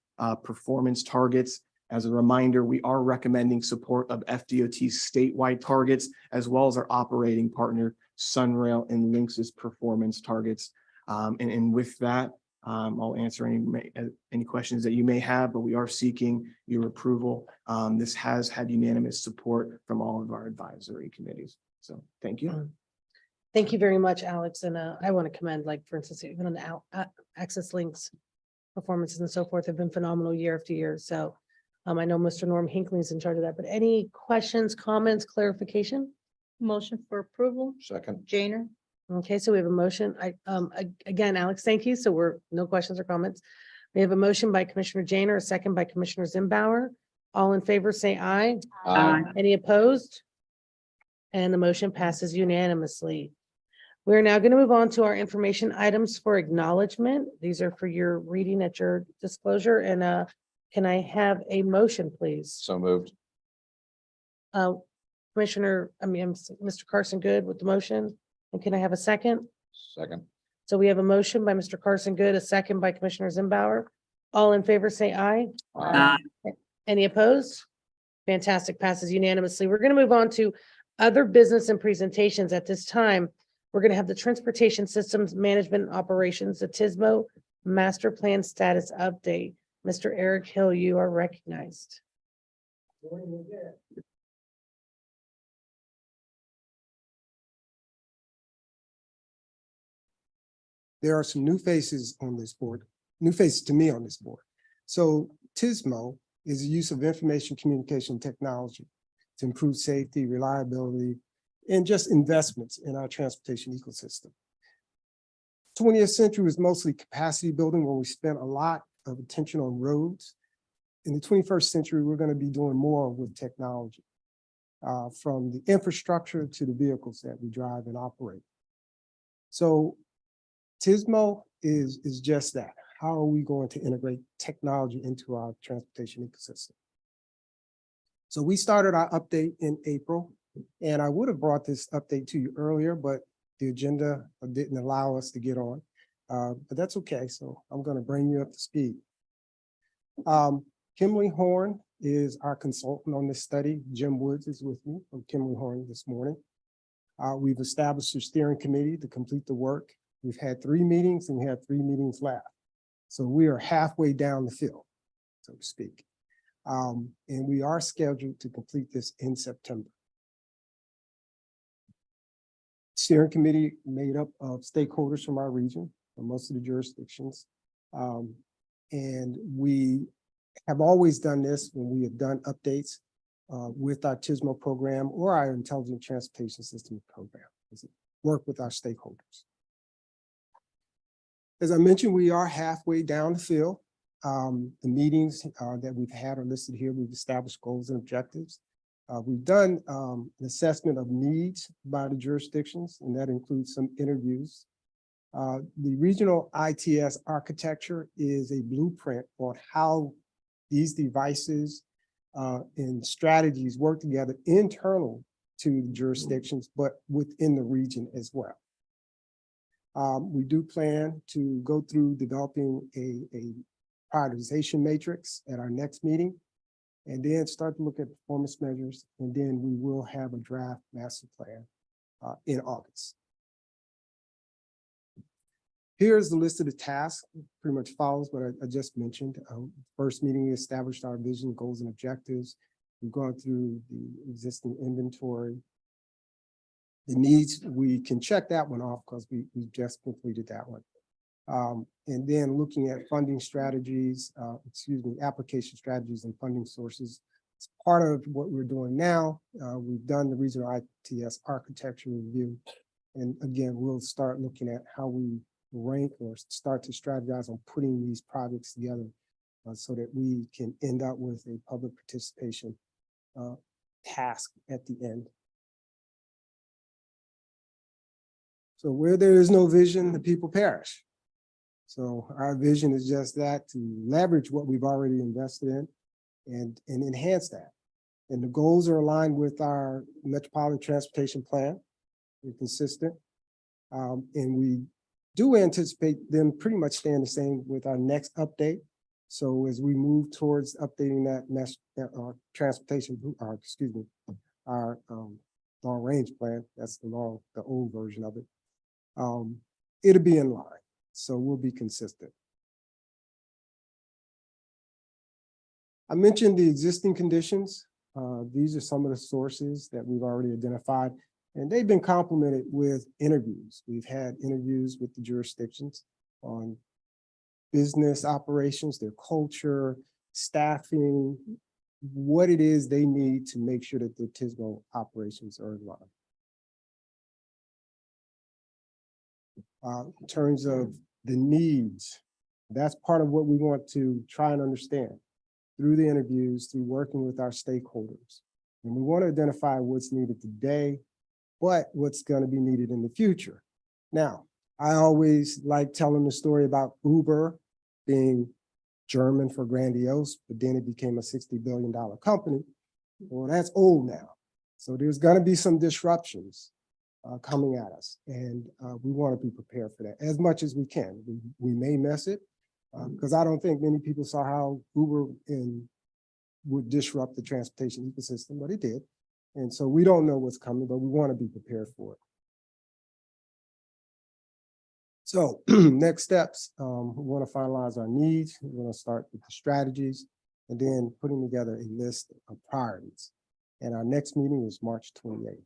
performance targets. As a reminder, we are recommending support of FDOT's statewide targets, as well as our operating partner, Sunrail and Lynx's performance targets. And with that, I'll answer any questions that you may have, but we are seeking your approval. This has had unanimous support from all of our advisory committees. So thank you. Thank you very much, Alex. And I want to commend, like, for instance, even on the Access Links performances and so forth have been phenomenal year after year. So I know Mr. Norm Hinckley is in charge of that, but any questions, comments, clarification? Motion for approval, Second. Janer. Okay, so we have a motion. Again, Alex, thank you. So no questions or comments. We have a motion by Commissioner Janer, a second by Commissioner Zimbauer. All in favor, say aye. Aye. Any opposed? And the motion passes unanimously. We're now going to move on to our information items for acknowledgement. These are for your reading at your disclosure. And can I have a motion, please? So moved. Mr. Carson Good with the motion. And can I have a second? Second. So we have a motion by Mr. Carson Good, a second by Commissioner Zimbauer. All in favor, say aye. Any opposed? Fantastic, passes unanimously. We're going to move on to other business and presentations. At this time, we're going to have the Transportation Systems Management and Operations, the TISMO Master Plan Status Update. Mr. Eric Hill, you are recognized. There are some new faces on this board, new faces to me on this board. So TISMO is the use of information communication technology to improve safety, reliability, and just investments in our transportation ecosystem. 20th century was mostly capacity building, when we spent a lot of attention on roads. In the 21st century, we're going to be doing more with technology, from the infrastructure to the vehicles that we drive and operate. So TISMO is just that. How are we going to integrate technology into our transportation ecosystem? So we started our update in April, and I would have brought this update to you earlier, but the agenda didn't allow us to get on. But that's okay. So I'm going to bring you up to speed. Kimberly Horn is our consultant on this study. Jim Woods is with me from Kimberly Horn this morning. We've established a steering committee to complete the work. We've had 3 meetings and we have 3 meetings left. So we are halfway down the field, so to speak. And we are scheduled to complete this in September. Steering committee made up of stakeholders from our region, from most of the jurisdictions. And we have always done this when we have done updates with our TISMO program or our Intelligent Transportation System program. Work with our stakeholders. As I mentioned, we are halfway down the field. The meetings that we've had are listed here. We've established goals and objectives. We've done an assessment of needs by the jurisdictions, and that includes some interviews. The regional ITS architecture is a blueprint on how these devices and strategies work together internal to the jurisdictions, but within the region as well. We do plan to go through developing a prioritization matrix at our next meeting, and then start to look at performance measures, and then we will have a draft master plan in August. Here's the list of the tasks, pretty much follows what I just mentioned. First meeting, we established our vision, goals, and objectives. We've gone through the existing inventory. The needs, we can check that one off because we just completed that one. And then looking at funding strategies, application strategies and funding sources. It's part of what we're doing now. We've done the regional ITS architecture review. And again, we'll start looking at how we rank or start to strategize on putting these projects together so that we can end up with a public participation task at the end. So where there is no vision, the people perish. So our vision is just that, to leverage what we've already invested in and enhance that. And the goals are aligned with our Metropolitan Transportation Plan. We're consistent. And we do anticipate them pretty much staying the same with our next update. So as we move towards updating that transportation, our long range plan, that's the old version of it. It'll be in line. So we'll be consistent. I mentioned the existing conditions. These are some of the sources that we've already identified, and they've been complemented with interviews. We've had interviews with the jurisdictions on business operations, their culture, staffing, what it is they need to make sure that their TISMO operations are in line. In terms of the needs, that's part of what we want to try and understand through the interviews, through working with our stakeholders. And we want to identify what's needed today, but what's going to be needed in the future. Now, I always like telling the story about Uber being German for grandiose, but then it became a $60 billion company. Well, that's old now. So there's going to be some disruptions coming at us. And we want to be prepared for that as much as we can. We may miss it because I don't think many people saw how Uber would disrupt the transportation ecosystem, but it did. And so we don't know what's coming, but we want to be prepared for it. So next steps, we want to finalize our needs. We're going to start with the strategies and then putting together a list of priorities. And our next meeting is March 28th.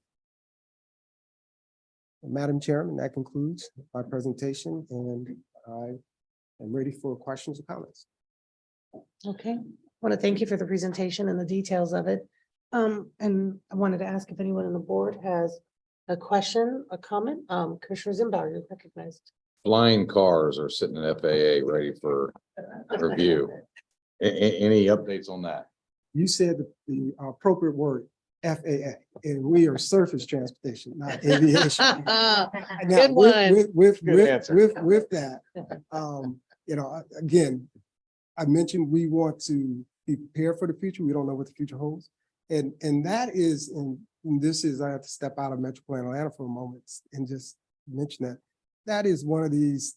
Madam Chairman, that concludes my presentation, and I am ready for questions or comments. Okay, I want to thank you for the presentation and the details of it. And I wanted to ask if anyone on the board has a question, a comment. Commissioner Zimbauer, you're recognized. Flying cars are sitting in FAA ready for review. Any updates on that? You said the appropriate word, FAA, and we are surface transportation, not aviation. Now, Good one. With answer. that, again, I mentioned we want to be prepared for the future. We don't know what the future holds. And that is, and this is, I have to step out of MetroPlan Atlanta for a moment and just mention that. That is one of these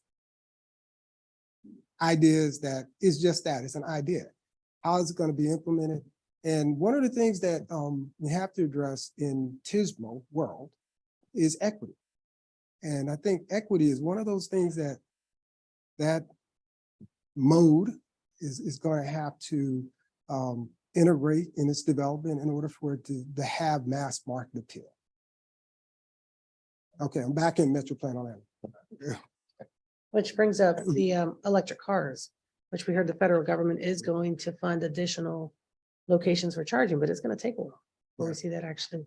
ideas that is just that, it's an idea. How is it going to be implemented? And one of the things that we have to address in TISMO world is equity. And I think equity is one of those things that mode is going to have to integrate in its development in order for it to have mass market appeal. Okay, I'm back in MetroPlan Atlanta. Which brings up the electric cars, which we heard the federal government is going to fund additional locations for charging, but it's going to take a while before we see that actually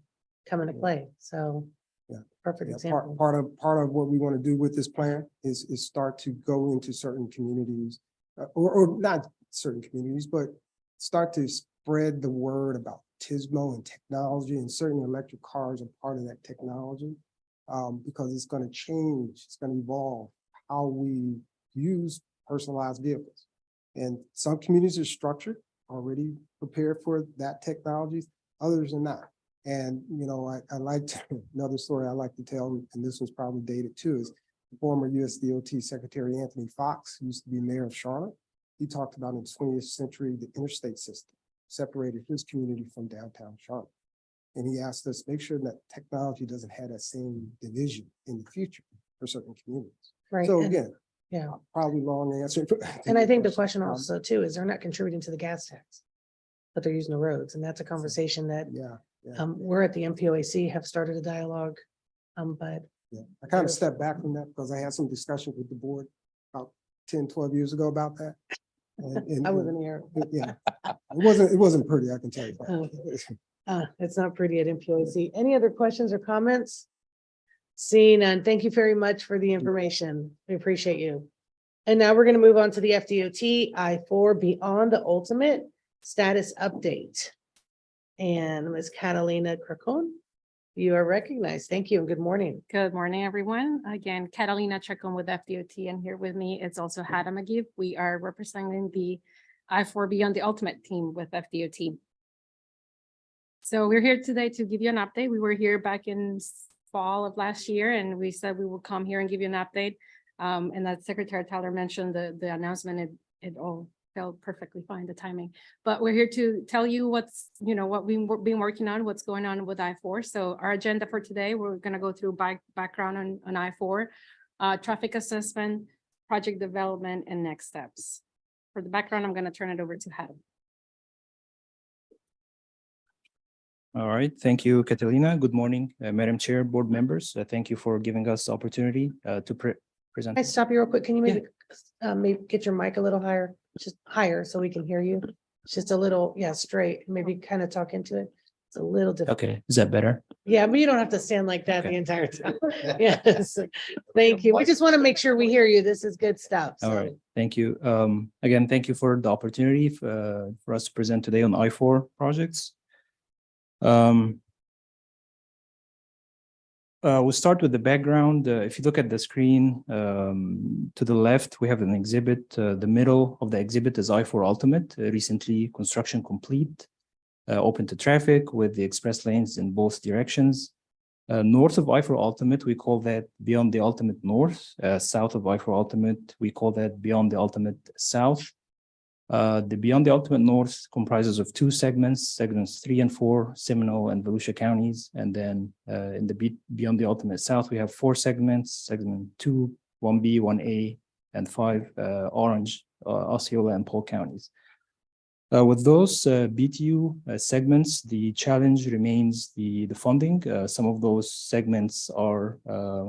come into play. So Yeah. perfect Yeah, example. part of what we want to do with this plan is start to go into certain communities, or not certain communities, but start to spread the word about TISMO and technology, and certainly electric cars are part of that technology, because it's going to change, it's going to evolve how we use personalized vehicles. And some communities are structured, already prepared for that technology, others are not. And, I like another story I like to tell, and this was probably dated too, is former US DOT Secretary Anthony Fox, who used to be mayor of Charlotte. He talked about in the 20th century, the interstate system separated his community from downtown Charlotte. And he asked us, make sure that technology doesn't have that same division in the future for certain communities. Right. So and- again, Yeah. probably long answer. And I think the question also too is they're not contributing to the gas tax, but they're using the roads. And that's a conversation that Yeah, we're at the MPOAC have started a dialogue. But yeah. I kind of stepped back from that because I had some discussion with the board about 10, 12 years ago about that. And- I wasn't here. Yeah, it wasn't pretty, I can tell you. It's not pretty at MPOC. Any other questions or comments? Seeing none, thank you very much for the information. We appreciate you. And now we're going to move on to the FDOT I-4 Beyond the Ultimate status update. And Ms. Catalina Cracon, you are recognized. Thank you and good morning. Good morning, everyone. Again, Catalina Chacon with FDOT, and here with me is also Hada McGee. We are representing the I-4 Beyond the Ultimate team with FDOT. So we're here today to give you an update. We were here back in fall of last year, and we said we would come here and give you an update. And that Secretary Tyler mentioned the announcement, it all felt perfectly fine, the timing. But we're here to tell you what's, what we've been working on, what's going on with I-4. So our agenda for today, we're gonna go through background on I-4, traffic assessment, project development, and next steps. For the background, I'm gonna turn it over to Hada. All right, thank you, Catalina. Good morning, Madam Chair, board members. Thank you for giving us the opportunity to present. Can I stop you real quick? Can you maybe get your mic a little higher, just higher so we can hear you? Just a little, yeah, straight, maybe kind of talk into it. It's a little different. Okay, is that better? Yeah, but you don't have to stand like that the Okay. entire time. Yes, thank you. We just want to make sure we hear you. This is good stuff. All so. right, thank you. Again, thank you for the opportunity for us to present today on I-4 projects. We'll start with the background. If you look at the screen, to the left, we have an exhibit. The middle of the exhibit is I-4 Ultimate, recently construction complete, open to traffic with the express lanes in both directions. North of I-4 Ultimate, we call that Beyond the Ultimate North. South of I-4 Ultimate, we call that Beyond the Ultimate South. The Beyond the Ultimate North comprises of two segments, segments 3 and 4, Seminole and Volusia counties. And then in the Beyond the Ultimate South, we have 4 segments, segment 2, 1B, 1A, and 5, Orange, Osceola, and Polk counties. With those BTU segments, the challenge remains the funding. Some of those segments are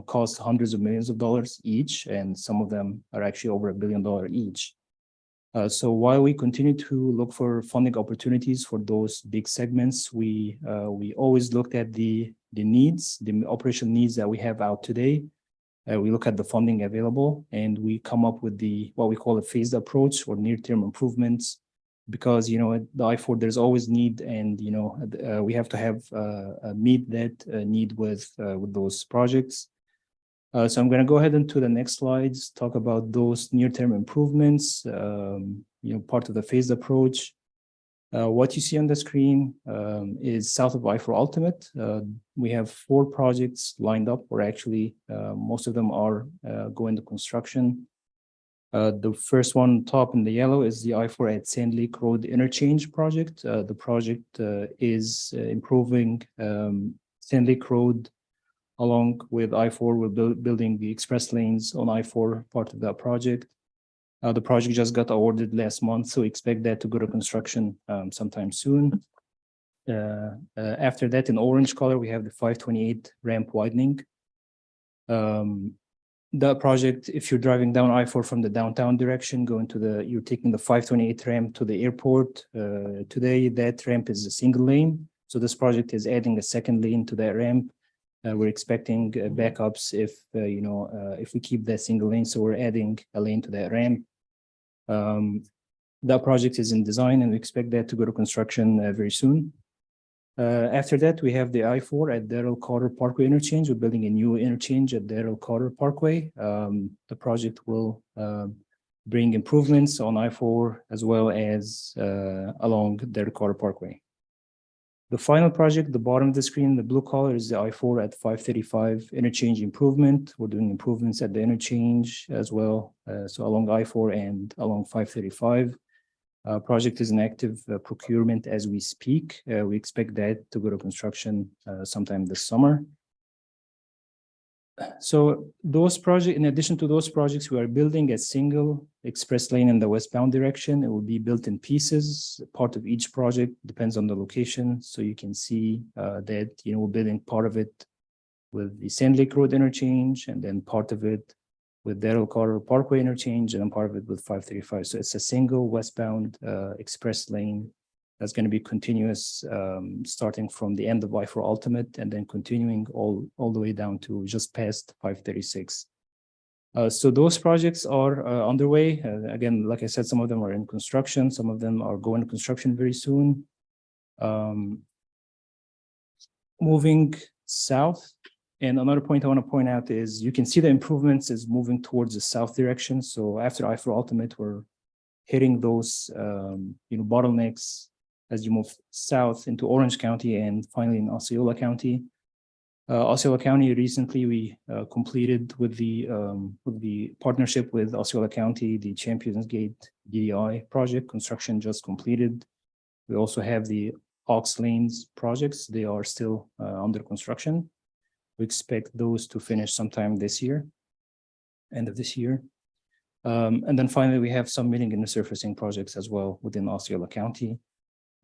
cost hundreds of millions of dollars each, and some of them are actually over $1 billion each. So while we continue to look for funding opportunities for those big segments, we always looked at the needs, the operational needs that we have out today. We look at the funding available, and we come up with what we call a phased approach or near-term improvements, because at the I-4 there's always need, and we have to have meet that need with those projects. So I'm going to go ahead into the next slides, talk about those near-term improvements, part of the phased approach. What you see on the screen is south of I-4 Ultimate. We have 4 projects lined up, or actually most of them are going to construction. The first one top in the yellow is the I-4 at Sand Lake Road Interchange project. The project is improving Sand Lake Road. Along with I-4, we're building the express lanes on I-4 part of that project. The project just got awarded last month, so we expect that to go to construction sometime soon. After that, in orange color, we have the 528 ramp widening. That project, if you're driving down I-4 from the downtown direction, you're taking the 528 ramp to the airport. Today, that ramp is a single lane. So this project is adding a second lane to that ramp. We're expecting backups if we keep that single lane. So we're adding a lane to that ramp. That project is in design, and we expect that to go to construction very soon. After that, we have the I-4 at Darrell Carter Parkway interchange. We're building a new interchange at Darrell Carter Parkway. The project will bring improvements on I-4 as well as along Darrell Carter Parkway. The final project, the bottom of the screen, the blue color, is the I-4 at 535 interchange improvement. We're doing improvements at the interchange as well, so along I-4 and along 535. Project is in active procurement as we speak. We expect that to go to construction sometime this summer. So those projects, in addition to those projects, we are building a single express lane in the westbound direction. It will be built in pieces. Part of each project depends on the location. So you can see that, we're building part of it with the Sand Lake Road interchange, and then part of it with Daryl Carter Parkway interchange, and then part of it with 535. So it's a single westbound express lane that's going to be continuous, starting from the end of I-4 Ultimate and then continuing all the way down to just past 536. So those projects are underway. Again, like I said, some of them are in construction, some of them are going to construction very soon. Moving south, and another point I want to point out is you can see the improvements is moving towards the south direction. So after I-4 Ultimate, we're hitting those bottlenecks as you move south into Orange County and finally in Osceola County. Osceola County, recently we completed with the partnership with Osceola County, the Champions Gate DDI project. Construction just completed. We also have the Ox Lanes projects. They are still under construction. We expect those to finish sometime this year, end of this year. And then finally, we have some milling and resurfacing projects as well within Osceola County.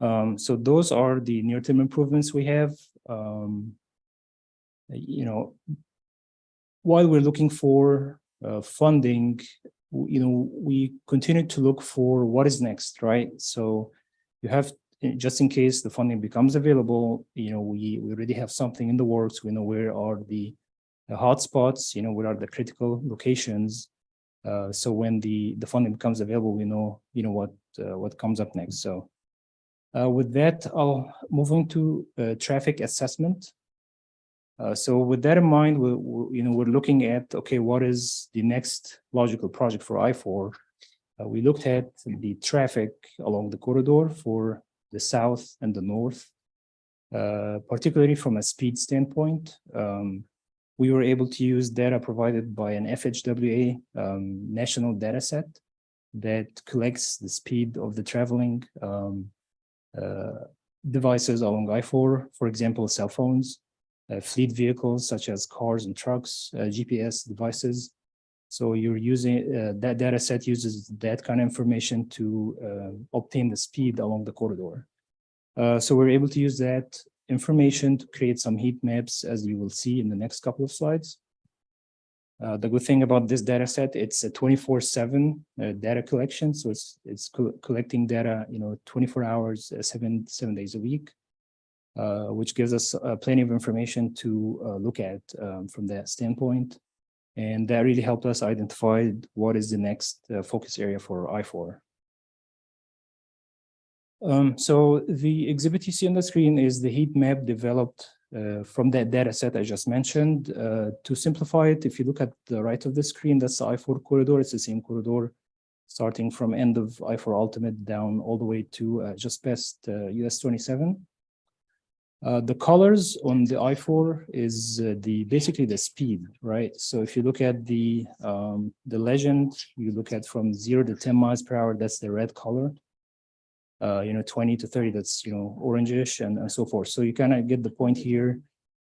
So those are the near-term improvements we have. While we're looking for funding, we continue to look for what is next, right? So you have, just in case the funding becomes available, we already have something in the works. We know where are the hotspots, where are the critical locations. So when the funding becomes available, we know, what comes up next. So with that, I'll move on to traffic assessment. So with that in mind, we're looking at, okay, what is the next logical project for I-4? We looked at the traffic along the corridor for the south and the north, particularly from a speed standpoint. We were able to use data provided by an FHWA national data set that collects the speed of the traveling devices along I-4, for example, cell phones, fleet vehicles such as cars and trucks, GPS devices. So you're using that data set uses that kind of information to obtain the speed along the corridor. So we're able to use that information to create some heat maps, as you will see in the next couple of slides. The good thing about this data set, it's a 24/7 data collection. So it's collecting data, 24 hours, seven days a week, which gives us plenty of information to look at from that standpoint. And that really helped us identify what is the next focus area for I-4. So the exhibit you see on the screen is the heat map developed from that data set I just mentioned. To simplify it, if you look at the right of the screen, that's the I-4 corridor. It's the same corridor starting from end of I-4 Ultimate down all the way to just past US 27. The colors on the I-4 is basically the speed, right? So if you look at the legend, you look at from 0 to 10 miles per hour, that's the red color. 20 to 30, that's, orangish and so forth. So you kind of get the point here.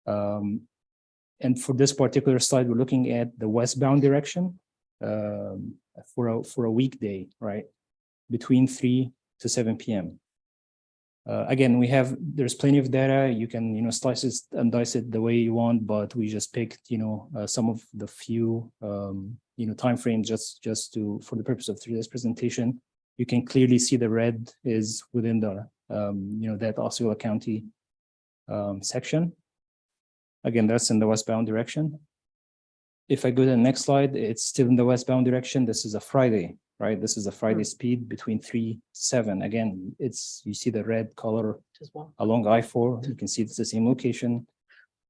And for this particular slide, we're looking at the westbound direction for a weekday, right? Between 3 to 7 p.m. Again, there's plenty of data. You can, slice it and dice it the way you want, but we just picked, some of the few, timeframes just for the purpose of today's presentation. You can clearly see the red is within the, that Osceola County section. Again, that's in the westbound direction. If I go to the next slide, it's still in the westbound direction. This is a Friday, right? This is a Friday speed between 3 to 7. Again, you see the red color along I-4. You can see it's the same location.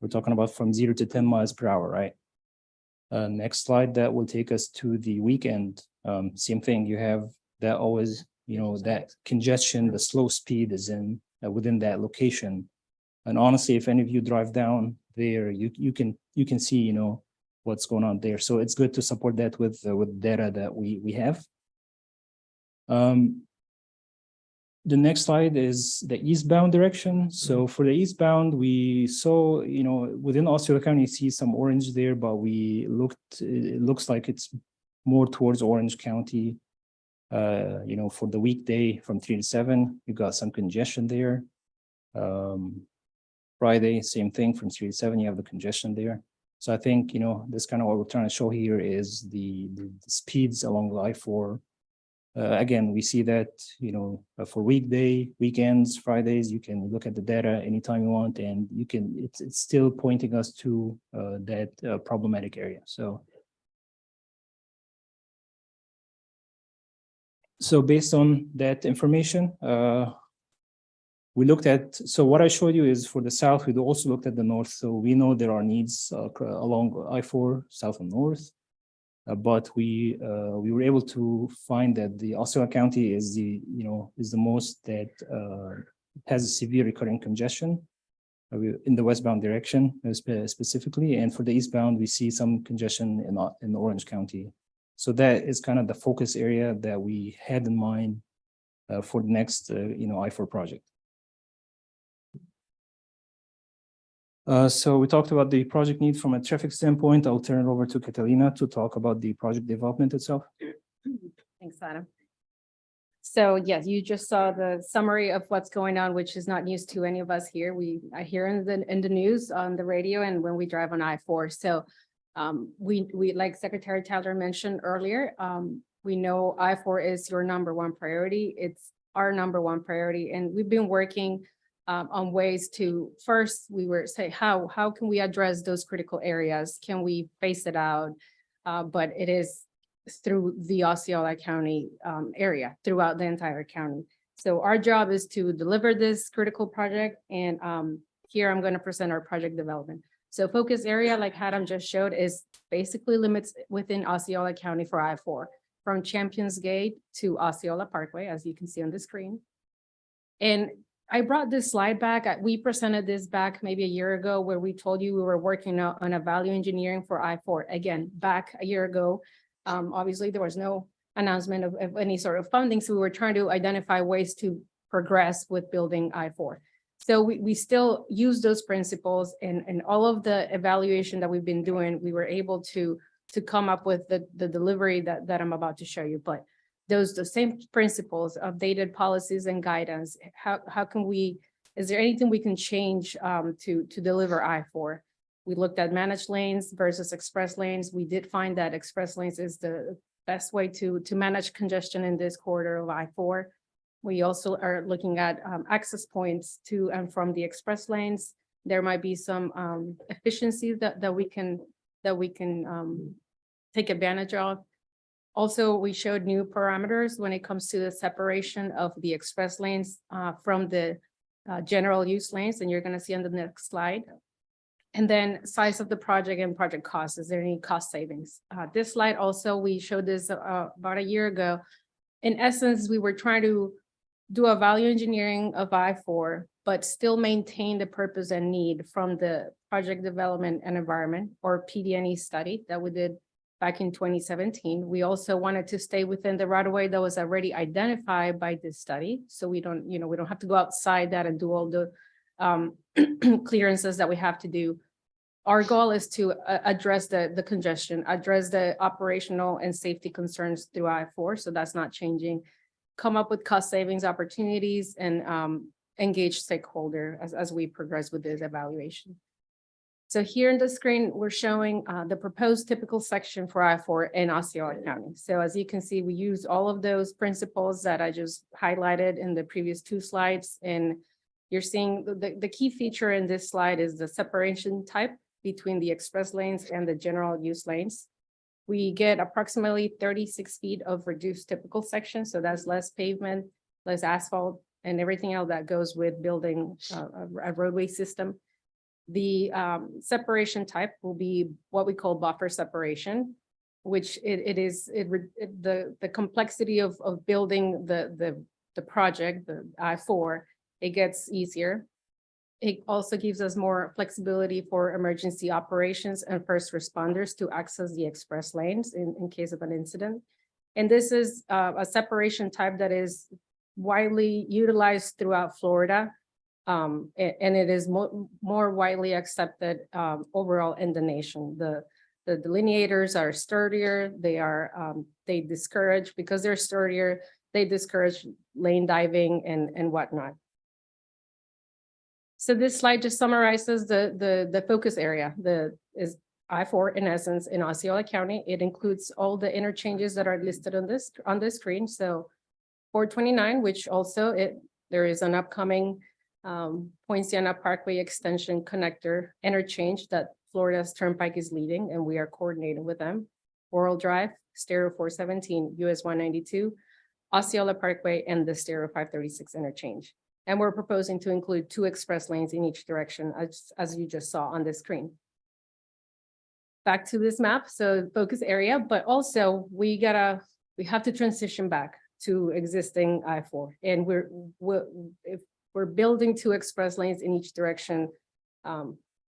We're talking about from 0 to 10 miles per hour, right? Next slide, that will take us to the weekend. Same thing, you have that always, that congestion, the slow speed is within that location. And honestly, if any of you drive down there, you can see, what's going on there. So it's good to support that with data that we have. The next slide is the eastbound direction. So for the eastbound, we saw, within Osceola County, you see some orange there, but it looks like it's more towards Orange County. For the weekday from 3 to 7, you got some congestion there. Friday, same thing, from 3 to 7, you have the congestion there. So I think, this kind of what we're trying to show here is the speeds along the I-4. Again, we see that, for weekday, weekends, Fridays, you can look at the data anytime you want, and it's still pointing us to that problematic area. So based on that information, we looked at, so what I showed you is for the south, we also looked at the north. So we know there are needs along I-4, south and north. But we were able to find that the Osceola County is the most that has a severe recurring congestion in the westbound direction specifically. And for the eastbound, we see some congestion in Orange County. So that is kind of the focus area that we had in mind for the next, I-4 project. So we talked about the project need from a traffic standpoint. I'll turn it over to Catalina to talk about the project development itself. Thanks, Adam. So yes, you just saw the summary of what's going on, which is not news to any of us here. I hear in the news on the radio and when we drive on I-4. So we like Secretary Tyler mentioned earlier, we know I-4 is your number one priority. It's our number one priority, and we've been working on ways to, first, we were saying, how can we address those critical areas? Can we phase it out? But it is through the Osceola County area, throughout the entire county. So our job is to deliver this critical project. And here I'm going to present our project development. So focus area, like Adam just showed, is basically limits within Osceola County for I-4, from Champions Gate to Osceola Parkway, as you can see on the screen. And I brought this slide back. We presented this back maybe a year ago, where we told you we were working on a value engineering for I-4. Again, back a year ago, obviously there was no announcement of any sort of funding. So we were trying to identify ways to progress with building I-4. So we still use those principles, and all of the evaluation that we've been doing, we were able to come up with the delivery that I'm about to show you. But the same principles, updated policies and guidance. How can we, is there anything we can change to deliver I-4? We looked at managed lanes versus express lanes. We did find that express lanes is the best way to manage congestion in this corridor of I-4. We also are looking at access points to and from the express lanes. There might be some efficiencies that we can take advantage of. Also, we showed new parameters when it comes to the separation of the express lanes from the general use lanes, and you're going to see on the next slide. And then size of the project and project cost. Is there any cost savings? This slide also, we showed this about a year ago. In essence, we were trying to do a value engineering of I-4, but still maintain the purpose and need from the project development and environment, or PD&E study that we did back in 2017. We also wanted to stay within the right of way that was already identified by this study. So we don't have to go outside that and do all the clearances that we have to do. Our goal is to address the congestion, address the operational and safety concerns through I-4. So that's not changing. Come up with cost savings opportunities and engage stakeholder as we progress with this evaluation. So here in the screen, we're showing the proposed typical section for I-4 in Osceola County. So as you can see, we use all of those principles that I just highlighted in the previous two slides. And you're seeing the key feature in this slide is the separation type between the express lanes and the general use lanes. We get approximately 36 feet of reduced typical section. So that's less pavement, less asphalt, and everything else that goes with building a roadway system. The separation type will be what we call buffer separation, which the complexity of building the project, the I-4, it gets easier. It also gives us more flexibility for emergency operations and first responders to access the express lanes in case of an incident. And this is a separation type that is widely utilized throughout Florida. And it is more widely accepted overall in the nation. The delineators are sturdier. They discourage, because they're sturdier, they discourage lane diving and whatnot. So this slide just summarizes the focus area. Is I-4 in essence in Osceola County. It includes all the interchanges that are listed on this screen. So 429, which also there is an upcoming Poinciana Parkway Extension Connector interchange that Florida's Turnpike is leading, and we are coordinating with them. Oral Drive, Stereo 417, US 192, Osceola Parkway, and the Stereo 536 interchange. And we're proposing to include 2 express lanes in each direction, as you just saw on the screen. Back to this map, so focus area, but also we have to transition back to existing I-4. And if we're building 2 express lanes in each direction,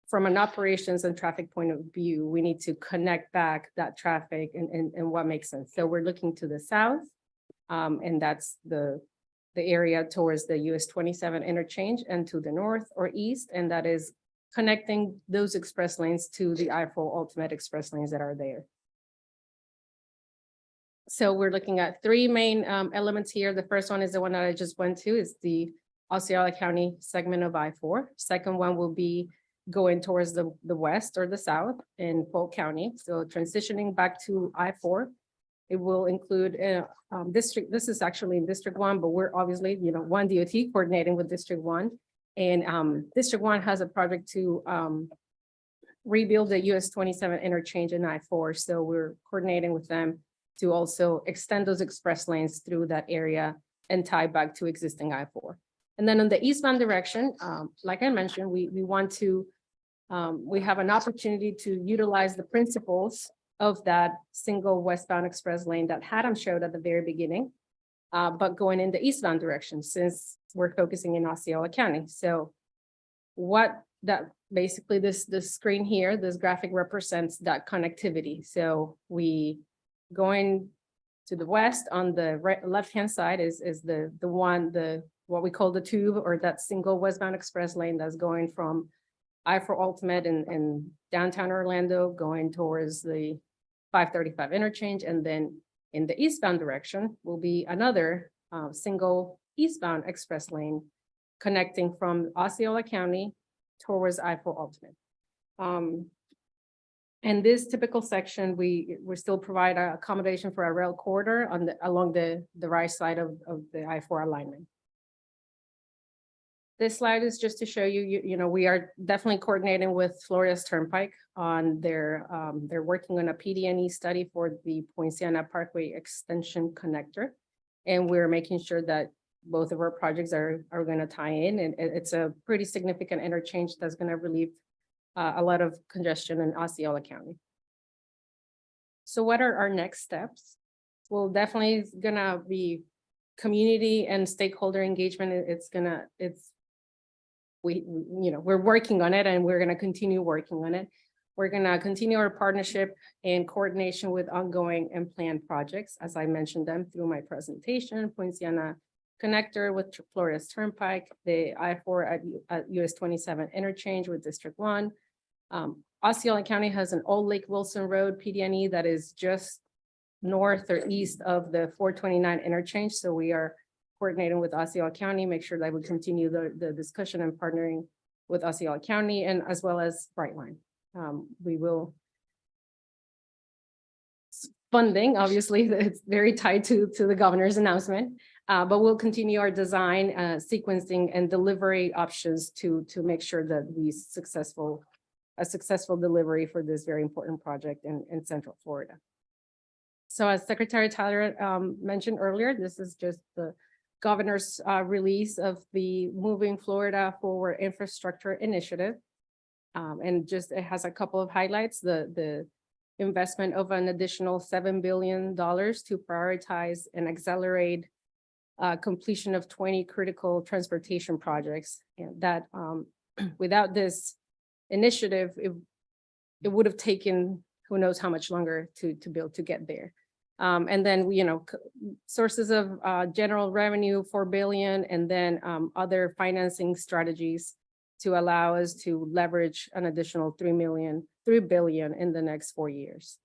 from an operations and traffic point of view, we need to connect back that traffic and what makes sense. So we're looking to the south, and that's the area towards the US 27 interchange, and to the north or east, and that is connecting those express lanes to the I-4 ultimate express lanes that are there. So we're looking at 3 main elements here. The first one is the one that I just went to, is the Osceola County segment of I-4. Second one will be going towards the west or the south in Polk County. So transitioning back to I-4, it will include district. This is actually in District 1, but we're obviously, one DOT coordinating with District 1. And District 1 has a project to rebuild the US 27 interchange in I-4. So we're coordinating with them to also extend those express lanes through that area and tie back to existing I-4. And then on the eastbound direction, like I mentioned, we want to, we have an opportunity to utilize the principles of that single westbound express lane that Haddam showed at the very beginning, but going in the eastbound direction, since we're focusing in Osceola County. So what that basically this screen here, this graphic represents that connectivity. So we going to the west on the left-hand side is what we call the tube, or that single westbound express lane that's going from I-4 Ultimate in downtown Orlando, going towards the 535 interchange. And then in the eastbound direction will be another single eastbound express lane connecting from Osceola County towards I-4 Ultimate. And this typical section, we still provide accommodation for a rail corridor along the right side of the I-4 alignment. This slide is just to show you, we are definitely coordinating with Florida's Turnpike on they're working on a PD&E study for the Poinciana Parkway Extension Connector. And we're making sure that both of our projects are going to tie in, and it's a pretty significant interchange that's going to relieve a lot of congestion in Osceola County. So what are our next steps? Well, definitely gonna be community and stakeholder engagement. We're working on it, and we're gonna continue working on it. We're gonna continue our partnership and coordination with ongoing and planned projects, as I mentioned them through my presentation. Poinciana Connector with Florida's Turnpike, the I-4 at US 27 interchange with District 1. Osceola County has an Old Lake Wilson Road PD&E that is just north or east of the 429 interchange. So we are coordinating with Osceola County, make sure that we continue the discussion and partnering with Osceola County, and as well as Brightline. We will funding, obviously, it's very tied to the governor's announcement, but we'll continue our design, sequencing, and delivery options to make sure that a successful delivery for this very important project in Central Florida. So as Secretary Tyler mentioned earlier, this is just the governor's release of the Moving Florida Forward Infrastructure Initiative. And just it has a couple of highlights, the investment of an additional $7 billion to prioritize and accelerate completion of 20 critical transportation projects. And that without this initiative, it would have taken who knows how much longer to build to get there. And then, sources of general revenue, $4 billion, and then other financing strategies to allow us to leverage an additional $3 billion in the next 4 years.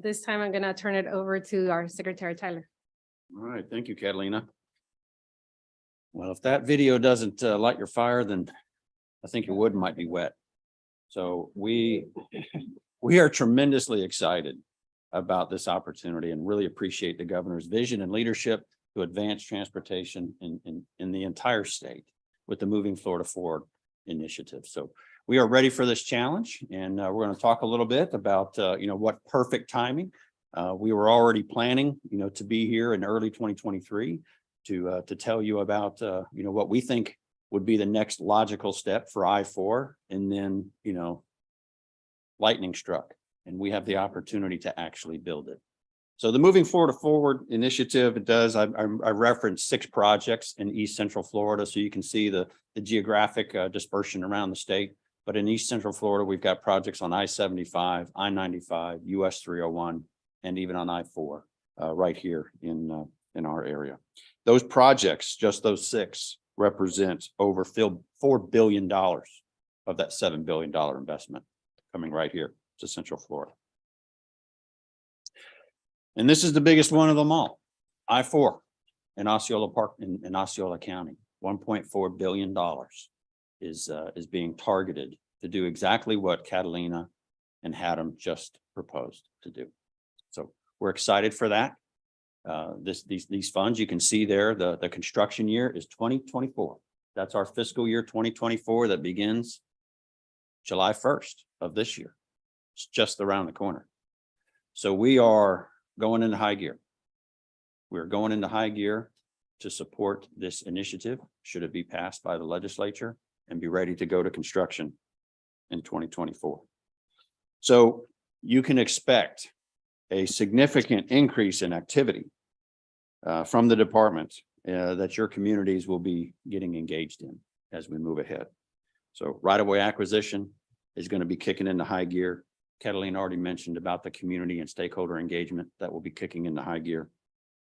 At this time, I'm gonna turn it over to our Secretary Tyler. All right, thank you, Catalina. Well, if that video doesn't light your fire, then I think your wood might be wet. So we are tremendously excited about this opportunity and really appreciate the governor's vision and leadership to advance transportation in the entire state with the Moving Florida Forward initiative. So we are ready for this challenge, and we're going to talk a little bit about what perfect timing. We were already planning, to be here in early 2023 to tell you about what we think would be the next logical step for I-4, and then lightning struck, and we have the opportunity to actually build it. So the Moving Florida Forward initiative, it does, I referenced 6 projects in East Central Florida, so you can see the geographic dispersion around the state. But in East Central Florida, we've got projects on I-75, I-95, US 301, and even on I-4 right here in our area. Those projects, just those 6, represent over $4 billion of that $7 billion investment coming right here to Central Florida. And this is the biggest one of them all. I-4 in Osceola Park in Osceola County, $1.4 billion is being targeted to do exactly what Catalina and Haddam just proposed to do. So we're excited for that. These funds, you can see there, the construction year is 2024. That's our fiscal year 2024 that begins July 1st of this year. It's just around the corner. So we are going into high gear. We're going into high gear to support this initiative, should it be passed by the legislature, and be ready to go to construction in 2024. So you can expect a significant increase in activity from the department that your communities will be getting engaged in as we move ahead. So right-of-way acquisition is going to be kicking into high gear. Catalina already mentioned about the community and stakeholder engagement that will be kicking into high gear,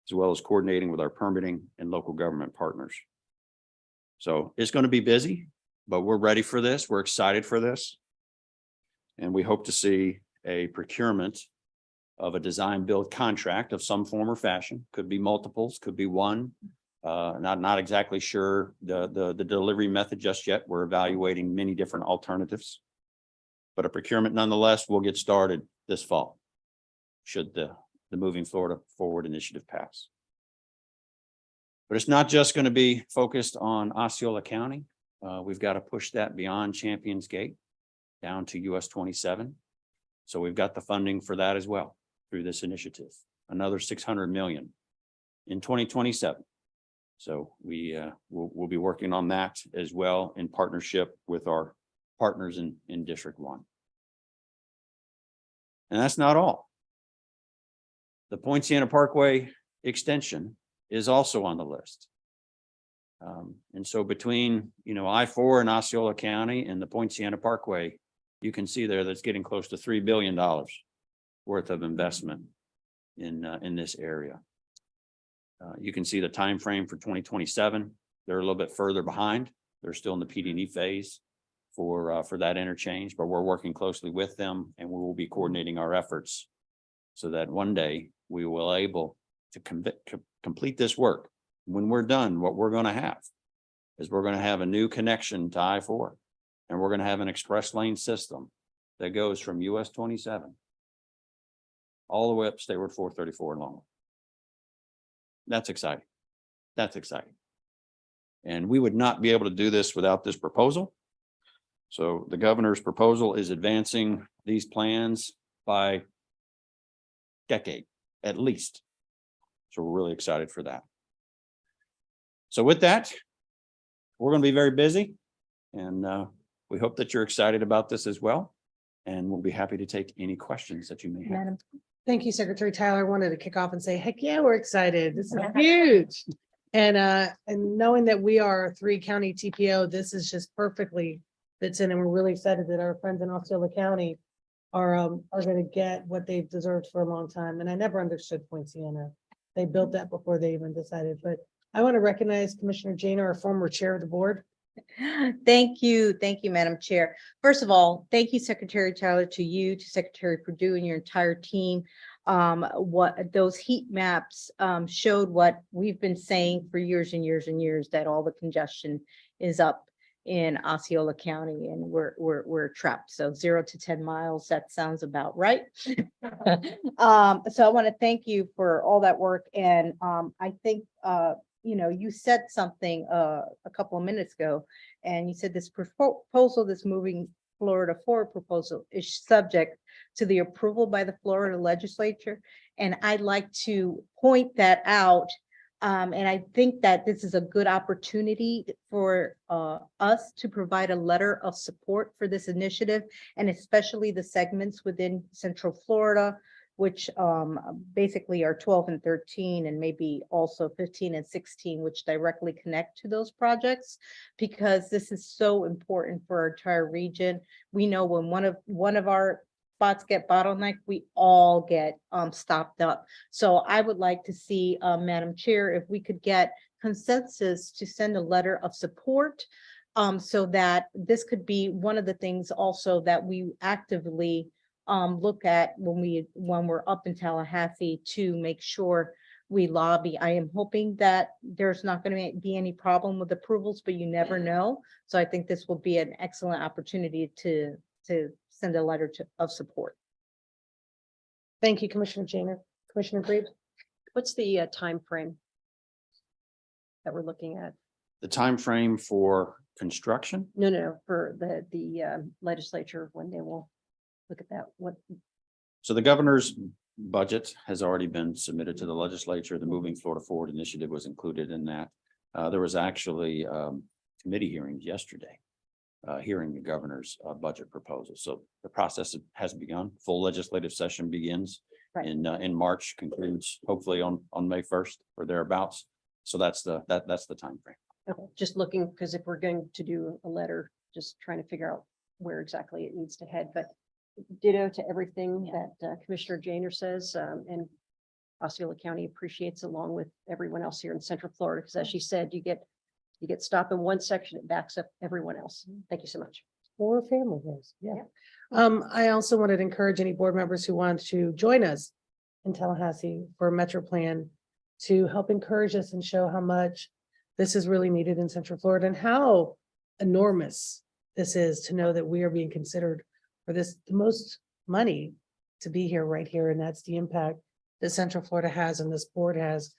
as well as coordinating with our permitting and local government partners. So it's going to be busy, but we're ready for this. We're excited for this. And we hope to see a procurement of a design build contract of some form or fashion. Could be multiples, could be one. Not exactly sure the delivery method just yet. We're evaluating many different alternatives. But a procurement nonetheless will get started this fall, should the Moving Florida Forward initiative pass. But it's not just going to be focused on Osceola County. We've got to push that beyond Champions Gate down to US 27. So we've got the funding for that as well through this initiative, another 600 million in 2027. So we'll be working on that as well in partnership with our partners in District 1. And that's not all. The Poinciana Parkway extension is also on the list. And so between, I-4 and Osceola County and the Poinciana Parkway, you can see there that's getting close to $3 billion worth of investment in this area. You can see the time frame for 2027. They're a little bit further behind. They're still in the PD&E phase for that interchange, but we're working closely with them, and we will be coordinating our efforts so that one day we will able to complete this work. When we're done, what we're going to have is we're going to have a new connection to I-4, and we're going to have an express lane system that goes from US 27 all the way up State Road 434 in Longwood. That's exciting. That's exciting. And we would not be able to do this without this proposal. So the governor's proposal is advancing these plans by decade, at least. So we're really excited for that. So with that, we're going to be very busy, and we hope that you're excited about this as well. And we'll be happy to take any questions that you may have. Madam. Thank you, Secretary Tyler. I wanted to kick off and say, heck yeah, we're excited. This is huge. And knowing that we are a 3-county TPO, this is just perfectly fits in, and we're really excited that our friends in Osceola County are going to get what they've deserved for a long time. And I never understood Poinciana. They built that before they even decided. But I want to recognize Commissioner Jana, our former chair of the board. Thank you. Thank you, Madam Chair. First of all, thank you, Secretary Tyler, to you, to Secretary Perdue and your entire team. what those heat maps showed what we've been saying for years and years and years, that all the congestion is up in Osceola County and we're trapped. So 0 to 10 miles, that sounds about right. So I want to thank you for all that work. And I think you said something a couple of minutes ago, and you said this proposal, this moving Florida forward proposal is subject to the approval by the Florida legislature. And I'd like to point that out. And I think that this is a good opportunity for us to provide a letter of support for this initiative, and especially the segments within Central Florida, which basically are 12 and 13, and maybe also 15 and 16, which directly connect to those projects, because this is so important for our entire region. We know when one of our spots get bottlenecked, we all get stopped up. So I would like to see, Madam Chair, if we could get consensus to send a letter of support, so that this could be one of the things also that we actively look at when we're up in Tallahassee, to make sure we lobby. I am hoping that there's not going to be any problem with approvals, but you never know. So I think this will be an excellent opportunity to send a letter of support. Thank you, Commissioner Jainer. Commissioner Brave? What's the time frame that we're looking at? The time frame for construction? No, for the legislature, when they will look at that. What? So the governor's budget has already been submitted to the legislature. The Moving Florida Forward initiative was included in that. There was actually committee hearings yesterday, hearing the governor's budget proposal. So the process has begun. Full legislative session begins Right. in March, concludes hopefully on May 1st or thereabouts. So that's the time frame. Okay, just looking, because if we're going to do a letter, just trying to figure out where exactly it needs to head, but ditto to everything that Commissioner Jainer says, and Osceola County appreciates, along with everyone else here in Central Florida, because as she said, you get stopped in one section, it backs up everyone else. Thank you so much. Or family members, yeah. I also wanted to encourage any board members who want to join us in Tallahassee for MetroPlan to help encourage us and show how much this is really needed in Central Florida, and how enormous this is to know that we are being considered for the most money to be here right here. And that's the impact that Central Florida has and this board has.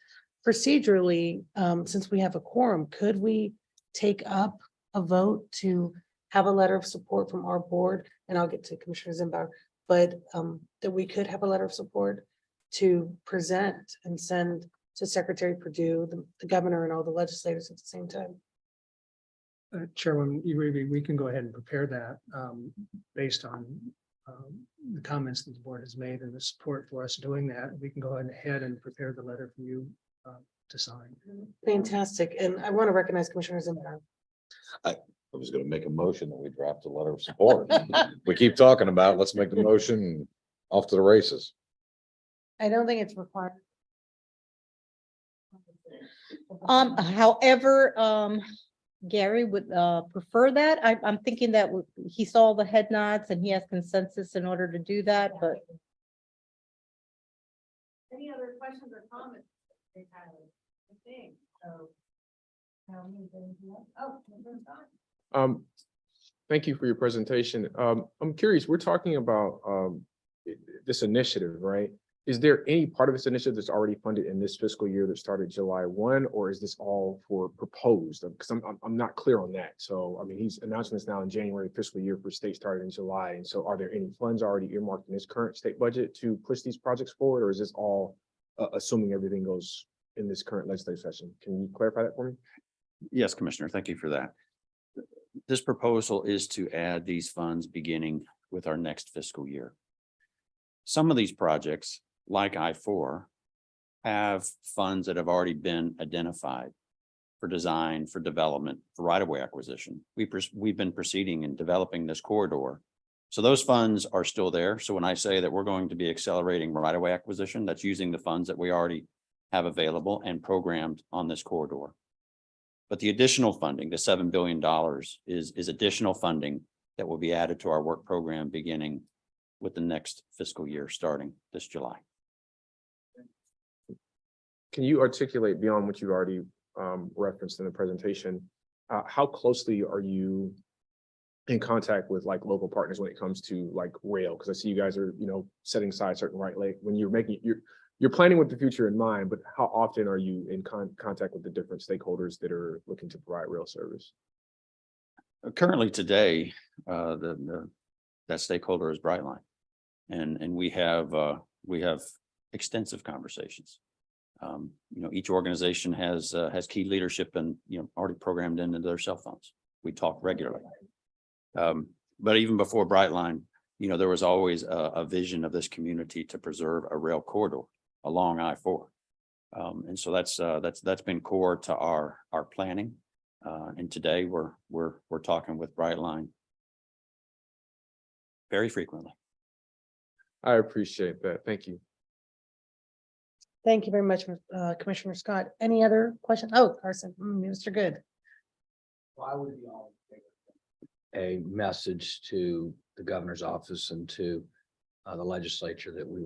Procedurally, since we have a quorum, could we take up a vote to have a letter of support from our board? And I'll get to Commissioner Zimbauer, but that we could have a letter of support to present and send to Secretary Perdue, the governor, and all the legislators at the same time. Chairwoman, we can go ahead and prepare that based on the comments that the board has made and the support for us doing that. We can go ahead and prepare the letter for you to sign. Fantastic. And I want to recognize Commissioner Zimbauer. I was gonna make a motion that we draft a letter of support. We keep talking about it. Let's make the motion and off to the races. I don't think it's required. However, Gary would prefer that. I'm thinking that he saw the head nods and he has consensus in order to do that, but. Any other questions or comments? I think so. Thank you for your presentation. I'm curious, we're talking about this initiative, right? Is there any part of this initiative that's already funded in this fiscal year that started July 1, or is this all for proposed? Because I'm not clear on that. So, I mean, he's announcing this now in January fiscal year for state started in July. And so are there any funds already earmarked in this current state budget to push these projects forward, or is this all assuming everything goes in this current legislative session? Can you clarify that for me? Yes, Commissioner, thank you for that. This proposal is to add these funds beginning with our next fiscal year. Some of these projects, like I-4, have funds that have already been identified for design, for development, for right-of-way acquisition. We've been proceeding in developing this corridor. So those funds are still there. So when I say that we're going to be accelerating right-of-way acquisition, that's using the funds that we already have available and programmed on this corridor. But the additional funding, the $7 billion, is additional funding that will be added to our work program beginning with the next fiscal year starting this July. can you articulate beyond what you've already referenced in the presentation? How closely are you in contact with like local partners when it comes to like rail? Because I see you guys are, setting aside certain when you're making, you're planning with the future in mind, but how often are you in contact with the different stakeholders that are looking to provide rail service? Currently today, that stakeholder is Brightline. And we have extensive conversations. Each organization has key leadership and, already programmed into their cell phones. We talk regularly. But even before Brightline, there was always a vision of this community to preserve a rail corridor along I-4. And so that's been core to our planning. And today we're talking with Brightline very frequently. I appreciate that. Thank you. Thank you very much, Commissioner Scott. Any other questions? Oh, Carson, Mr. Good. Why would you all a message to the governor's office and to the legislature that we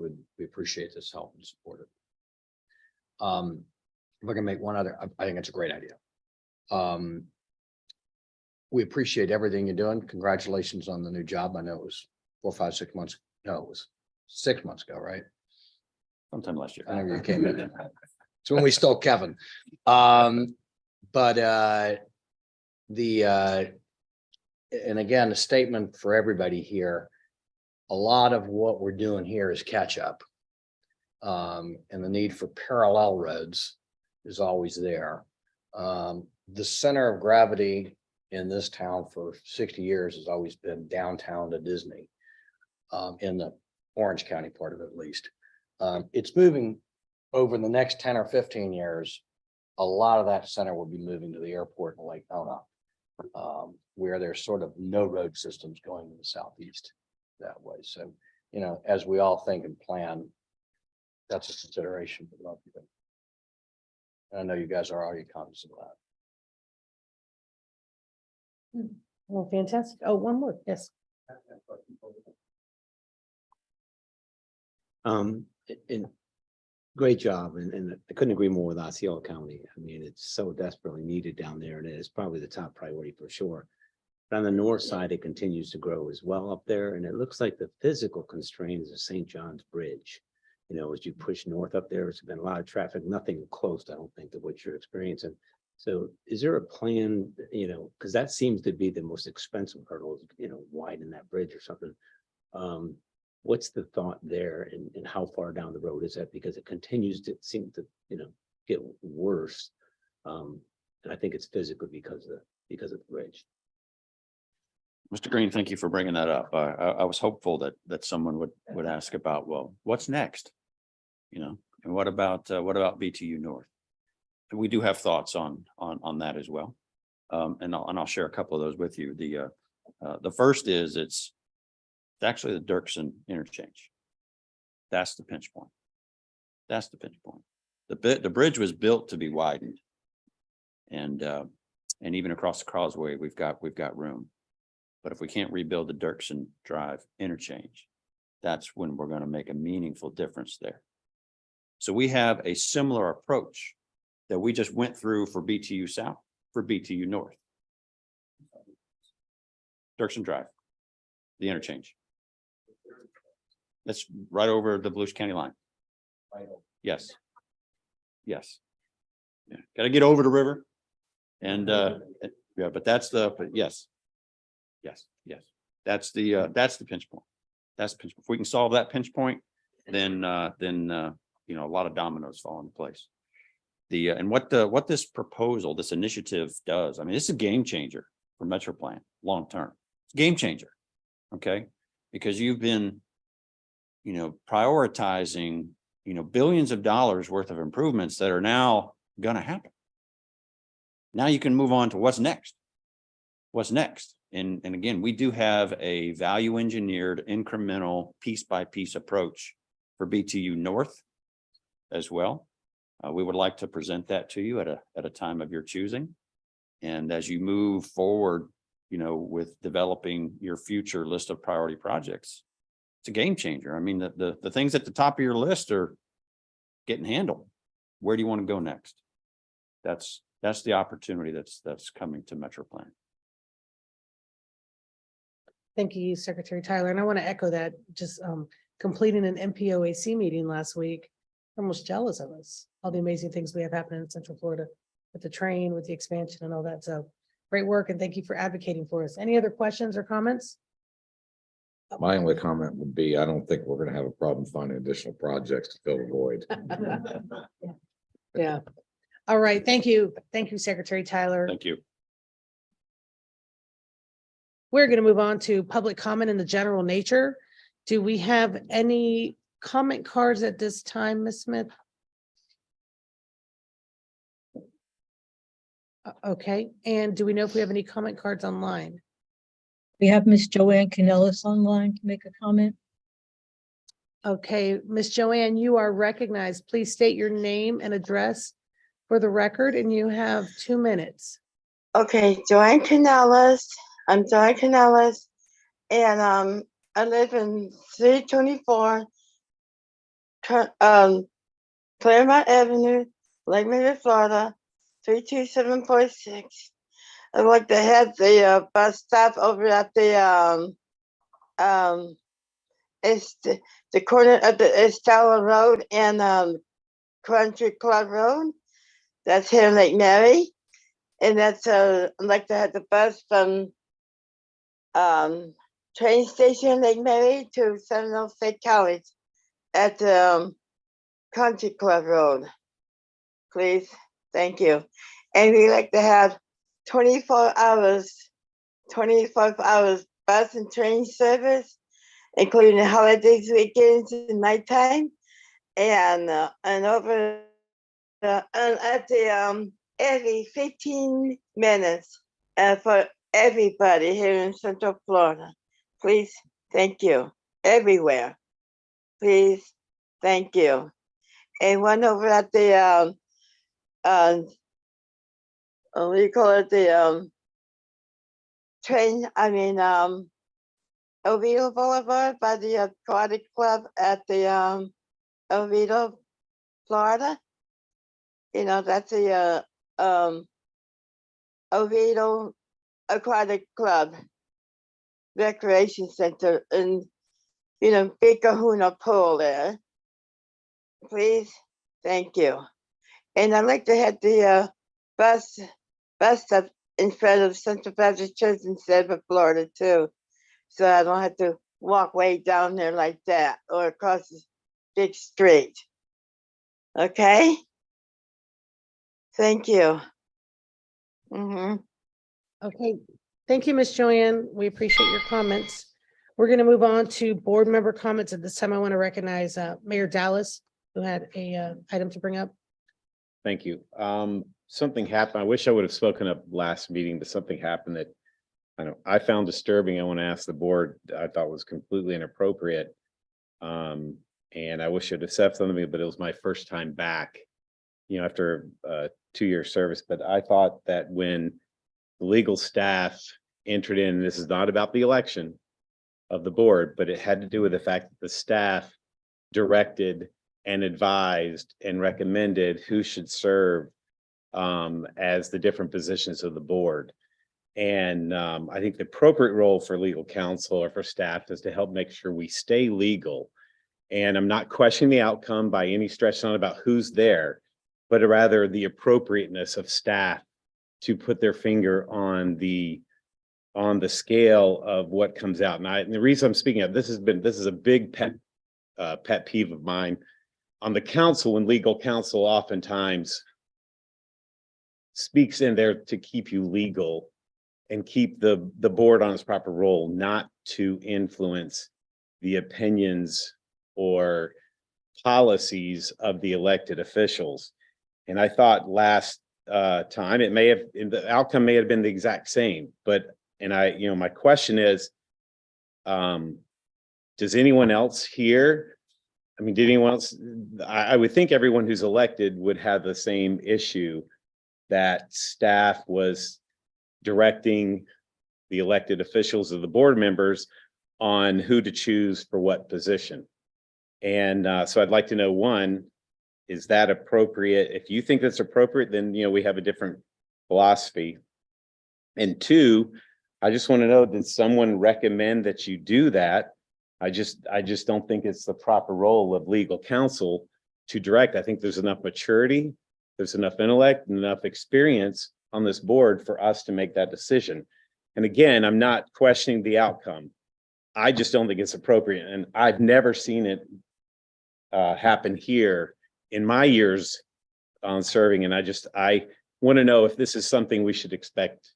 appreciate this help and support it. We're gonna make one other, I think it's a great idea. We appreciate everything you're doing. Congratulations on the new job. I know it was 4, 5, 6 months. No, it was 6 months ago, right? Sometime last year. Whenever you came in. It's when we stole Kevin. And again, a statement for everybody here. A lot of what we're doing here is catch up. And the need for parallel roads is always there. The center of gravity in this town for 60 years has always been downtown to Disney, in the Orange County part of it at least. It's moving over the next 10 or 15 years. A lot of that center will be moving to the airport in Lake Nona, where there's sort of no road systems going to the southeast that way. So, as we all think and plan, that's a consideration for both of them. I know you guys are already cognizant of that. Well, fantastic. Oh, one more. Yes. And great job, and I couldn't agree more with Osceola County. I mean, it's so desperately needed down there, and it is probably the top priority for sure. But on the north side, it continues to grow as well up there, and it looks like the physical constraint is the St. John's Bridge. As you push north up there, there's been a lot of traffic, nothing close, I don't think, to what you're experiencing. So is there a plan, because that seems to be the most expensive hurdle, widen that bridge or something. What's the thought there, and how far down the road is that? Because it continues to seem to, get worse. And I think it's physically because of the bridge. Mr. Green, thank you for bringing that up. I was hopeful that someone would ask about, well, what's next? And what about BTU North? And we do have thoughts on that as well. And I'll share a couple of those with you. The first is it's actually the Dirksen interchange. That's the pinch point. That's the pinch point. The bridge was built to be widened. And even across the causeway, we've got room. But if we can't rebuild the Dirksen Drive interchange, that's when we're going to make a meaningful difference there. So we have a similar approach that we just went through for BTU South, for BTU North. Dirksen Drive, the interchange. That's right over the Volusia County line. Yes. Yes. Yeah. Got to get over the river. And yeah, but yes. Yes. That's the pinch point. That's the pinch point. If we can solve that pinch point, then a lot of dominoes fall into place. And what this proposal, this initiative does, I mean, it's a game changer for MetroPlan long term. It's a game changer. Okay. Because you've been, prioritizing, billions of dollars worth of improvements that are now going to happen. Now you can move on to what's next. What's next? And again, we do have a value engineered incremental piece by piece approach for BTU North as well. We would like to present that to you at a time of your choosing. And as you move forward, with developing your future list of priority projects, it's a game changer. I mean, the things at the top of your list are getting handled. where do you want to go next? That's the opportunity that's coming to MetroPlan. Thank you, Secretary Tyler. And I want to echo that, just completing an MPOAC meeting last week. I'm almost jealous of us, all the amazing things we have happening in Central Florida with the train, with the expansion and all that. So great work, and thank you for advocating for us. Any other questions or comments? My only comment would be, I don't think we're gonna have a problem finding additional projects to fill the void. Yeah. All right. Thank you. Thank you, Secretary Tyler. Thank you. We're going to move on to public comment in the general nature. Do we have any comment cards at this time, Ms. Smith? Okay, and do we know if we have any comment cards online? We have Miss Joanne Canellis online to make a comment. Okay, Miss Joanne, you are recognized. Please state your name and address for the record, and you have 2 minutes. Okay, Joanne Canellis. I'm Joanne Canellis, and I live in 324 Claremont Avenue, Lake Mary, Florida, 32746. I'd like to have the bus stop over at the it's the corner of the Estella Road and Country Club Road. That's here in Lake Mary, and that's I'd like to have the bus from train station Lake Mary to Seminole State College at the Country Club Road. Please, thank you. And we like to have 24 hours bus and train service, including the holidays, weekends, and nighttime, and over at the every 15 minutes for everybody here in Central Florida. Please, thank you. Everywhere. Please, thank you. And one over at the what do you call it? The train, Oviedo Boulevard by the Aquatic Club at the Oviedo, Florida. You know, that's the Oviedo Aquatic Club Recreation Center and, you know, Big Kahuna Pool there. Please, thank you. And I'd like to have the bus stop in front of Central Baptist Church in Sedgwick, Florida too. So I don't have to walk way down there like that or across the big street. Okay? Thank you. Okay, thank you, Miss Joanne. We appreciate your comments. We're going to move on to board member comments. At this time, I want to recognize Mayor Dallas, who had a item to bring up. Thank you. Something happened. I wish I would have spoken up last meeting, but something happened that I found disturbing. I want to ask the board. I thought was completely inappropriate. And I wish it had said something to me, but it was my first time back, you know, after a 2-year service. But I thought that when the legal staff entered in, this is not about the election of the board, but it had to do with the fact that the staff directed and advised and recommended who should serve as the different positions of the board. And I think the appropriate role for legal counsel or for staff is to help make sure we stay legal. And I'm not questioning the outcome by any stretch, not about who's there, but rather the appropriateness of staff to put their finger on the scale of what comes out. And the reason I'm speaking of this is a big pet peeve of mine on the council, and legal counsel oftentimes speaks in there to keep you legal and keep the board on its proper role, not to influence the opinions or policies of the elected officials. And I thought last time the outcome may have been the exact same, but my question is, does anyone else here? Did anyone else? I would think everyone who's elected would have the same issue, that staff was directing the elected officials of the board members on who to choose for what position. And so I'd like to know, one, is that appropriate? If you think that's appropriate, then, we have a different philosophy. And two, I just want to know, did someone recommend that you do that? I just don't think it's the proper role of legal counsel to direct. I think there's enough maturity, there's enough intellect, and enough experience on this board for us to make that decision. And again, I'm not questioning the outcome. I just don't think it's appropriate. And I've never seen it happen here in my years on serving. And I want to know if this is something we should expect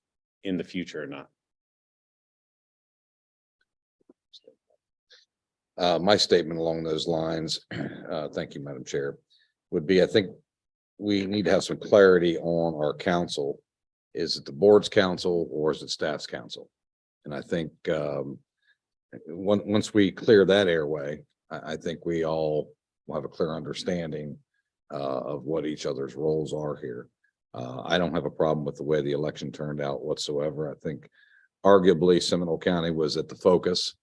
in the future or not. My statement along those lines, thank you, Madam Chair, would be, I think we need to have some clarity on our council. Is it the board's council or is it staff's council? And I think once we clear that airway, I think we all will have a clear understanding of what each other's roles are here. I don't have a problem with the way the election turned out whatsoever. I think arguably Seminole County was at the focus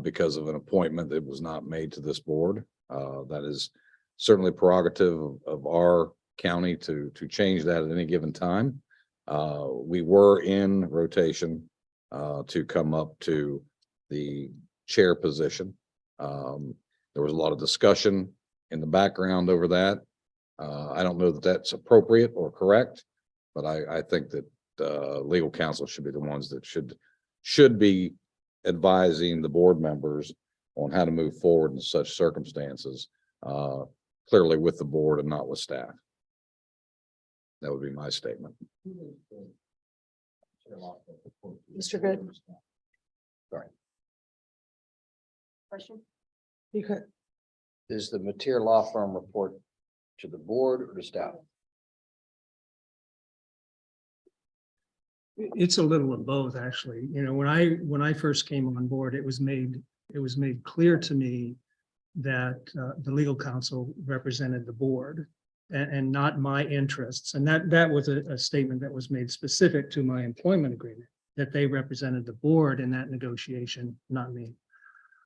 because of an appointment that was not made to this board. That is certainly prerogative of our county to change that at any given time. We were in rotation to come up to the chair position. There was a lot of discussion in the background over that. I don't know that that's appropriate or correct, but I think that legal counsel should be the ones that should be advising the board members on how to move forward in such circumstances, clearly with the board and not with staff. That would be my statement. Mr. Good. Sorry. Question? You could. Does the Mateer Law Firm report to the board or to staff? It's a little of both, actually. When I first came on board, it was made clear to me that the legal counsel represented the board and not my interests. And that was a statement that was made specific to my employment agreement, that they represented the board in that negotiation, not me.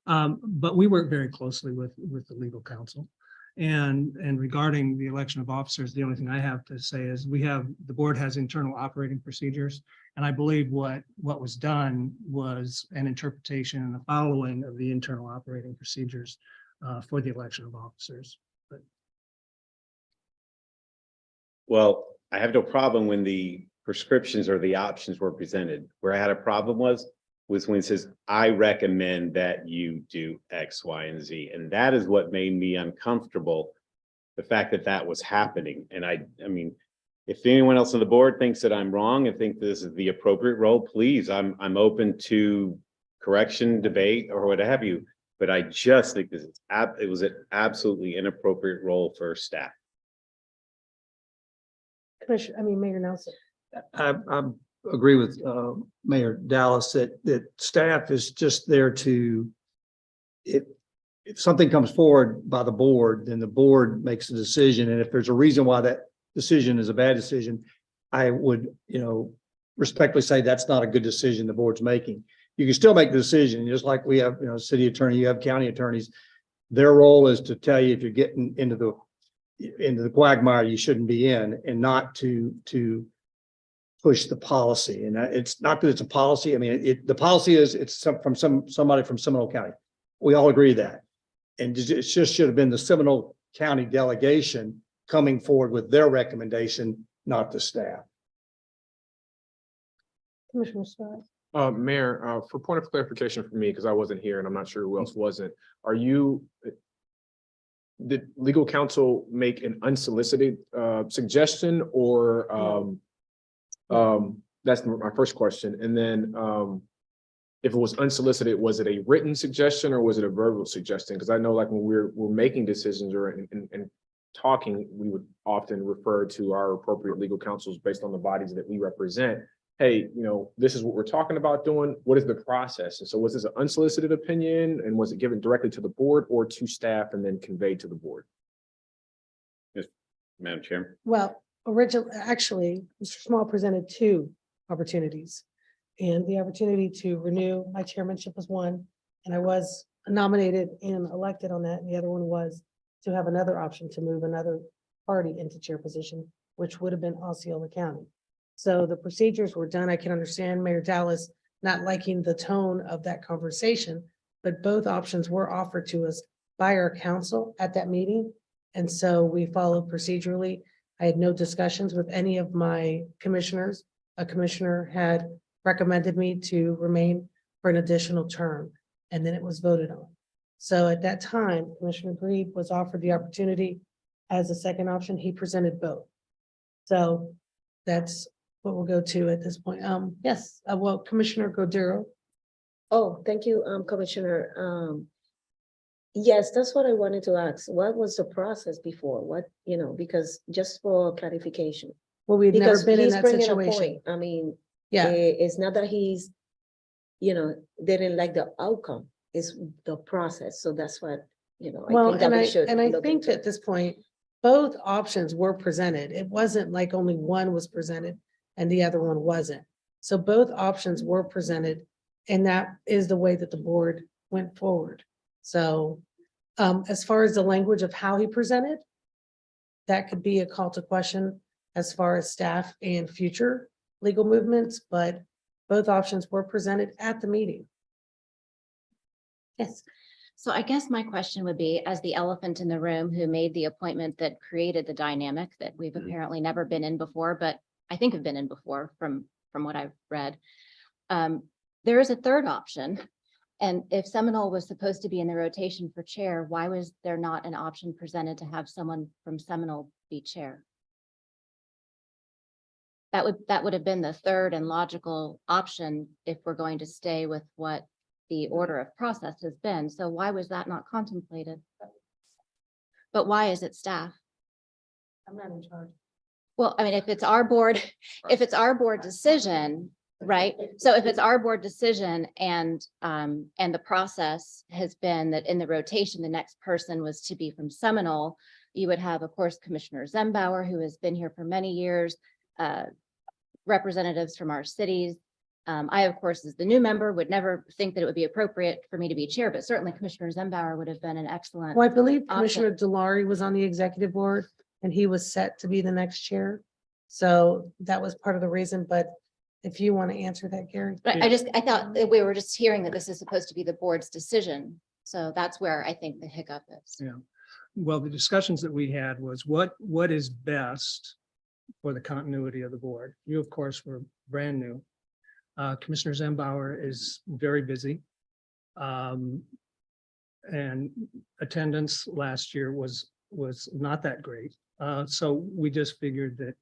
But we work very closely with the legal counsel. And regarding the election of officers, the only thing I have to say is the board has internal operating procedures. And I believe what was done was an interpretation and a following of the internal operating procedures for the election of officers. But Well, I have no problem when the prescriptions or the options were presented. Where I had a problem was when it says, I recommend that you do X, Y, and Z. And that is what made me uncomfortable, the fact that that was happening. And I mean, if anyone else on the board thinks that I'm wrong and think this is the appropriate role, please, I'm open to correction, debate, or what have you. But I just think it was an absolutely inappropriate role for staff. Mayor Nelson. I agree with Mayor Dallas that staff is just there to, if something comes forward by the board, then the board makes a decision. And if there's a reason why that decision is a bad decision, I would, respectfully say that's not a good decision the board's making. You can still make the decision, just like we have, city attorney, you have county attorneys. Their role is to tell you if you're getting into the quagmire you shouldn't be in, and not to push the policy. And it's not that it's a policy. I mean, the policy is from somebody from Seminole County. We all agree that. And it just should have been the Seminole County delegation coming forward with their recommendation, not the staff. Commissioner Scott. Mayor, for point of clarification for me, because I wasn't here and I'm not sure who else wasn't, did legal counsel make an unsolicited suggestion, or that's my first question. And then if it was unsolicited, was it a written suggestion or was it a verbal suggestion? Because I know, like, when we're making decisions or in talking, we would often refer to our appropriate legal counsels based on the bodies that we represent. Hey, this is what we're talking about doing. What is the process? And so was this an unsolicited opinion, and was it given directly to the board or to staff and then conveyed to the board? Yes, Madam Chair. Well, actually, Mr. Small presented two opportunities. And the opportunity to renew my chairmanship was one, and I was nominated and elected on that. And the other one was to have another option to move another party into chair position, which would have been Osceola County. So the procedures were done. I can understand Mayor Dallas not liking the tone of that conversation, but both options were offered to us by our council at that meeting. And so we followed procedurally. I had no discussions with any of my commissioners. A commissioner had recommended me to remain for an additional term, and then it was voted on. So at that time, Commissioner Grebe was offered the opportunity as a second option. He presented both. So that's what we'll go to at this point. Yes, well, Commissioner Godero. Oh, thank you, Commissioner. Yes, that's what I wanted to ask. What was the process before? What, because just for clarification. Well, we've never Because been in he's that bringing a situation. point. I mean, Yeah. it's not that he's, didn't like the outcome. It's the process. So that's what, I Well, think that we should. and I look think into. at this point, both options were presented. It wasn't like only one was presented and the other one wasn't. So both options were presented, and that is the way that the board went forward. So as far as the language of how he presented, that could be a call to question as far as staff and future legal movements, but both options were presented at the meeting. Yes. So I guess my question would be, as the elephant in the room who made the appointment that created the dynamic that we've apparently never been in before, but I think have been in before from what I've read. There is a third option. And if Seminole was supposed to be in the rotation for chair, why was there not an option presented to have someone from Seminole be chair? That would have been the third and logical option if we're going to stay with what the order of process has been. So why was that not contemplated? But why is it staff? I'm not in charge. Well, I mean, if it's our board decision, right? So if it's our board decision and the process has been that in the rotation, the next person was to be from Seminole, you would have, of course, Commissioner Zembauer, who has been here for many years, representatives from our cities. I, of course, as the new member, would never think that it would be appropriate for me to be chair, but certainly Commissioner Zembauer would have been an excellent. Well, I believe option. Commissioner Delary was on the executive board and he was set to be the next chair. So that was part of the reason, but if you want to answer that, Gary. But I thought that we were just hearing that this is supposed to be the board's decision. So that's where I think the hiccup is. Yeah. Well, the discussions that we had was what is best for the continuity of the board. You, of course, were brand new. Commissioner Zembauer is very busy. And attendance last year was not that great. So we just figured that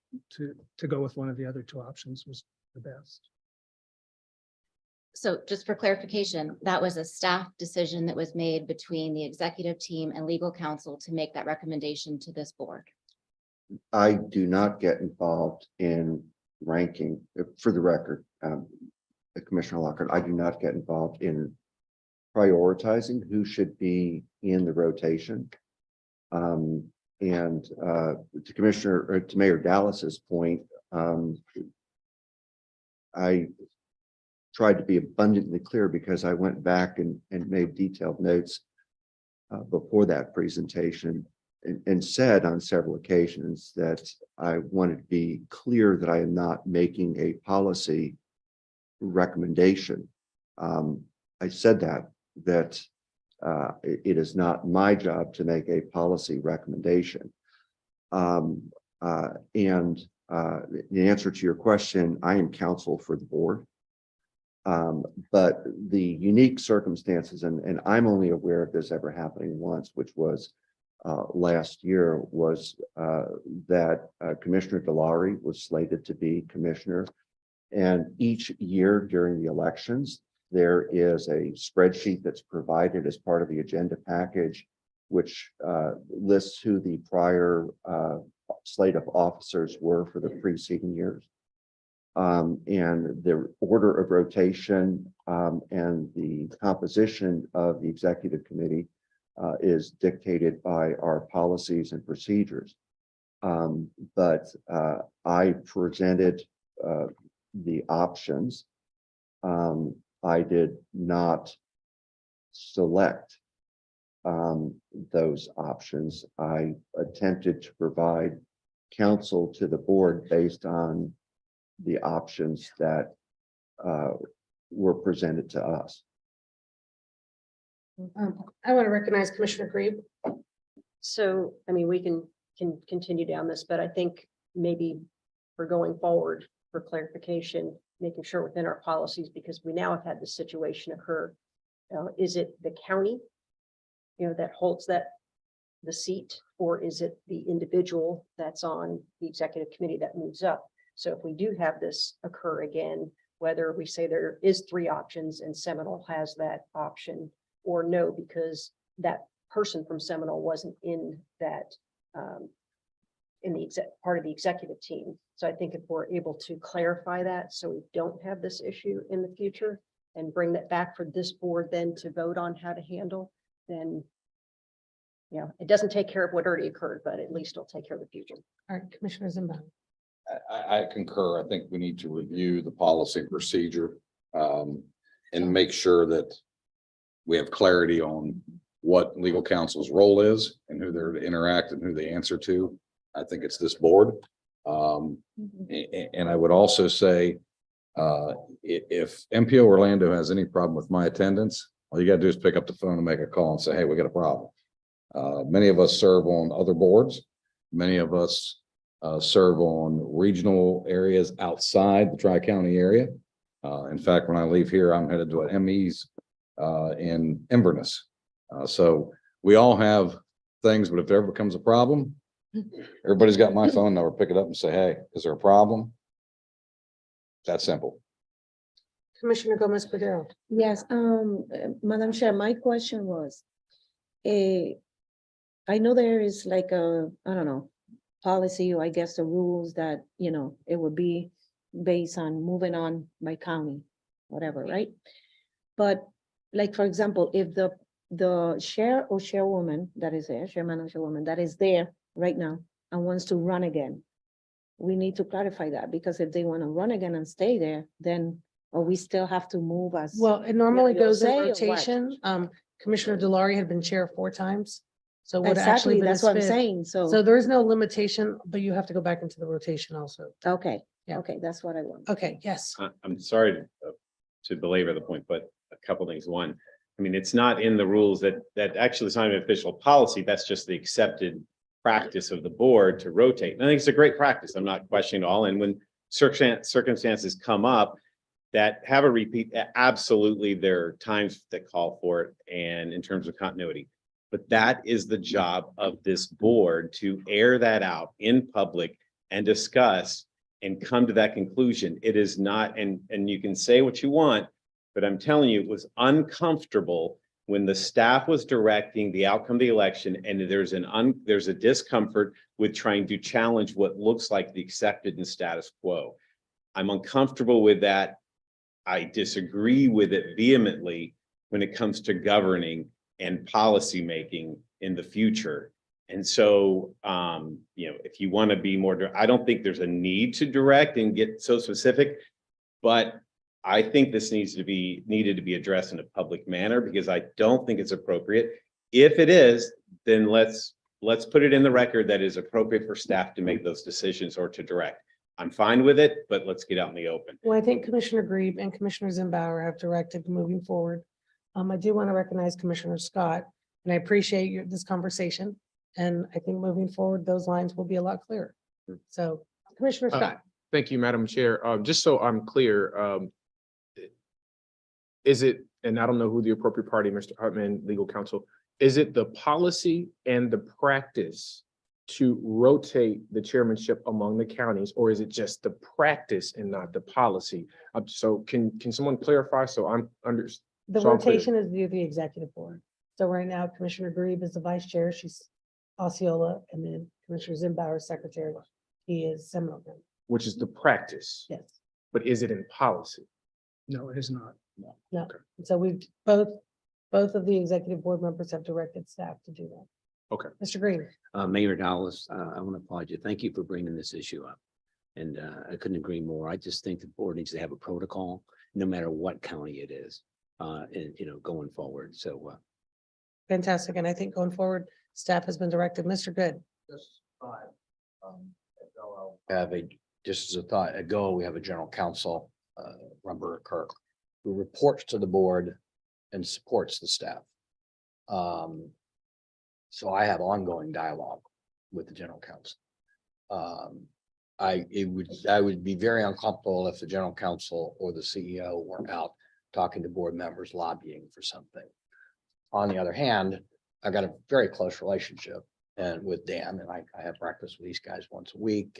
to go with one of the other two options was the best. So just for clarification, that was a staff decision that was made between the executive team and legal counsel to make that recommendation to this board. I do not get involved in ranking, for the record, Commissioner Lockhart, I do not get involved in prioritizing who should be in the rotation. And to Mayor Dallas's point, I tried to be abundantly clear because I went back and made detailed notes before that presentation and said on several occasions that I wanted to be clear that I am not making a policy recommendation. I said that it is not my job to make a policy recommendation. And the answer to your question, I am counsel for the board. But the unique circumstances, and I'm only aware of this ever happening once, which was last year, was that Commissioner Delary was slated to be commissioner. And each year during the elections, there is a spreadsheet that's provided as part of the agenda package, which lists who the prior slate of officers were for the preceding years. And the order of rotation and the composition of the executive committee is dictated by our policies and procedures. But I presented the options. I did not select those options. I attempted to provide counsel to the board based on the options that were presented to us. I want to recognize Commissioner Grebe. So, I mean, we can continue down this, but I think maybe for going forward for clarification, making sure within our policies, because we now have had this situation occur. Is it the county, that holds the seat, or is it the individual that's on the executive committee that moves up? So if we do have this occur again, whether we say there is 3 options and Seminole has that option, or no, because that person from Seminole wasn't in that in the part of the executive team. So I think if we're able to clarify that, so we don't have this issue in the future and bring that back for this board then to vote on how to handle, then it doesn't take care of what already occurred, but at least it'll take care of the future. All right, Commissioner Zimba. I concur. I think we need to review the policy and procedure and make sure that we have clarity on what legal counsel's role is and who they're to interact and who they answer to. I think it's this board. And I would also say, if MPO Orlando has any problem with my attendance, all you gotta do is pick up the phone and make a call and say, hey, we got a problem. Many of us serve on other boards. Many of us serve on regional areas outside the Tri-County area. In fact, when I leave here, I'm headed to an ME's in Inverness. So we all have things, but if there ever becomes a problem, everybody's got my phone number. Pick it up and say, hey, is there a problem? That simple. Commissioner Gomez Cordero. Yes, Madam Chair, my question was, I know there is like a, I don't know, policy, or I guess the rules that, it would be based on moving on by county, whatever, right? But like, for example, if the chair or chairwoman that is there, chairman or chairwoman that is there right now and wants to run again, we need to clarify that, because if they want to run again and stay there, then, or we still have to move as. Well, it normally you'll goes in say or what? rotation. Commissioner Delory had been chair 4 times. So what actually Exactly, been that's his what I'm 5th. saying, So so, there is no limitation, but you have to go back into the rotation also. okay, Yeah. okay, that's what I want. Okay, yes. I'm sorry to belabor the point, but a couple things. One, I mean, it's not in the rules that actually it's not an official policy. That's just the accepted practice of the board to rotate. And I think it's a great practice. I'm not questioning at all. And when circumstances come up that have a repeat, absolutely, there are times that call for it, and in terms of continuity. But that is the job of this board, to air that out in public and discuss and come to that conclusion. It is not, and you can say what you want, but I'm telling you, it was uncomfortable when the staff was directing the outcome of the election, and there's a discomfort with trying to challenge what looks like the accepted and status quo. I'm uncomfortable with that. I disagree with it vehemently when it comes to governing and policy making in the future. And so, if you want to be more, I don't think there's a need to direct and get so specific, but I think this needed to be addressed in a public manner, because I don't think it's appropriate. If it is, then let's put it in the record that is appropriate for staff to make those decisions or to direct. I'm fine with it, but let's get out in the open. Well, I think Commissioner Grebe and Commissioner Zimbauer have directed moving forward. I do want to recognize Commissioner Scott, and I appreciate this conversation. And I think moving forward, those lines will be a lot clearer. So Commissioner Scott. Thank you, Madam Chair. Just so I'm clear, is it, and I don't know who the appropriate party, Mr. Hartman, legal counsel, is it the policy and the practice to rotate the chairmanship among the counties, or is it just the practice and not the policy? So can someone clarify? So I'm under. The so I'm clear. rotation is due to the executive board. So right now, Commissioner Grebe is the vice chair. She's Osceola, and then Commissioner Zimbauer is secretary. He is Seminole. Which is the practice. Yes. But is it in policy? No, it is not. No. And so we've both of the executive board members have directed staff to do that. Okay. Mr. Green. Mayor Dallas, I want to applaud you. Thank you for bringing this issue up. And I couldn't agree more. I just think the board needs to have a protocol, no matter what county it is, and going forward. So Fantastic. And I think going forward, staff has been directed. Mr. Good. Have a, just as a thought, at GO, we have a general counsel, Rumber Kirk, who reports to the board and supports the staff. So I have ongoing dialogue with the general counsel. I would be very uncomfortable if the general counsel or the CEO were out talking to board members lobbying for something. On the other hand, I got a very close relationship and with Dan, and I have breakfast with these guys once a week,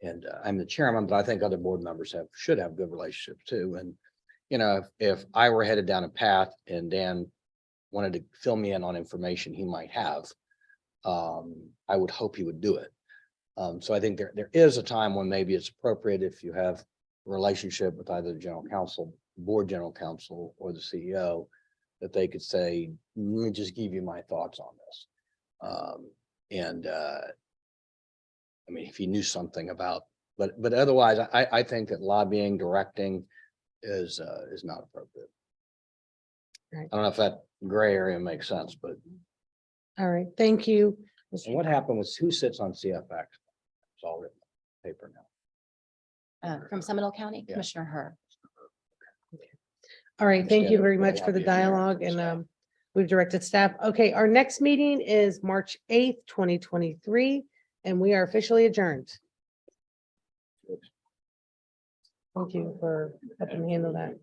and I'm the chairman, but I think other board members should have good relationships too. And, you know, if I were headed down a path and Dan wanted to fill me in on information he might have, I would hope he would do it. So I think there is a time when maybe it's appropriate if you have a relationship with either the general counsel, board general counsel, or the CEO, that they could say, let me just give you my thoughts on this. I mean, if he knew something about, but otherwise, I think that lobbying, directing is not appropriate. Right. I don't know if that gray area makes sense, but All right, thank you. and what happened was who sits on CFX? It's all written on paper now. From Seminole County, Yeah. Commissioner Herr. All right, thank you Understand very it. much for the Lobbying there. dialogue and we've directed staff. Okay, our next meeting is March 8th, 2023, and we are officially adjourned. Thank you for helping me handle that.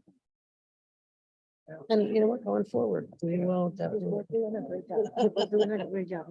And you know, we're going forward. We will definitely. We're doing a great job. We're doing a great job.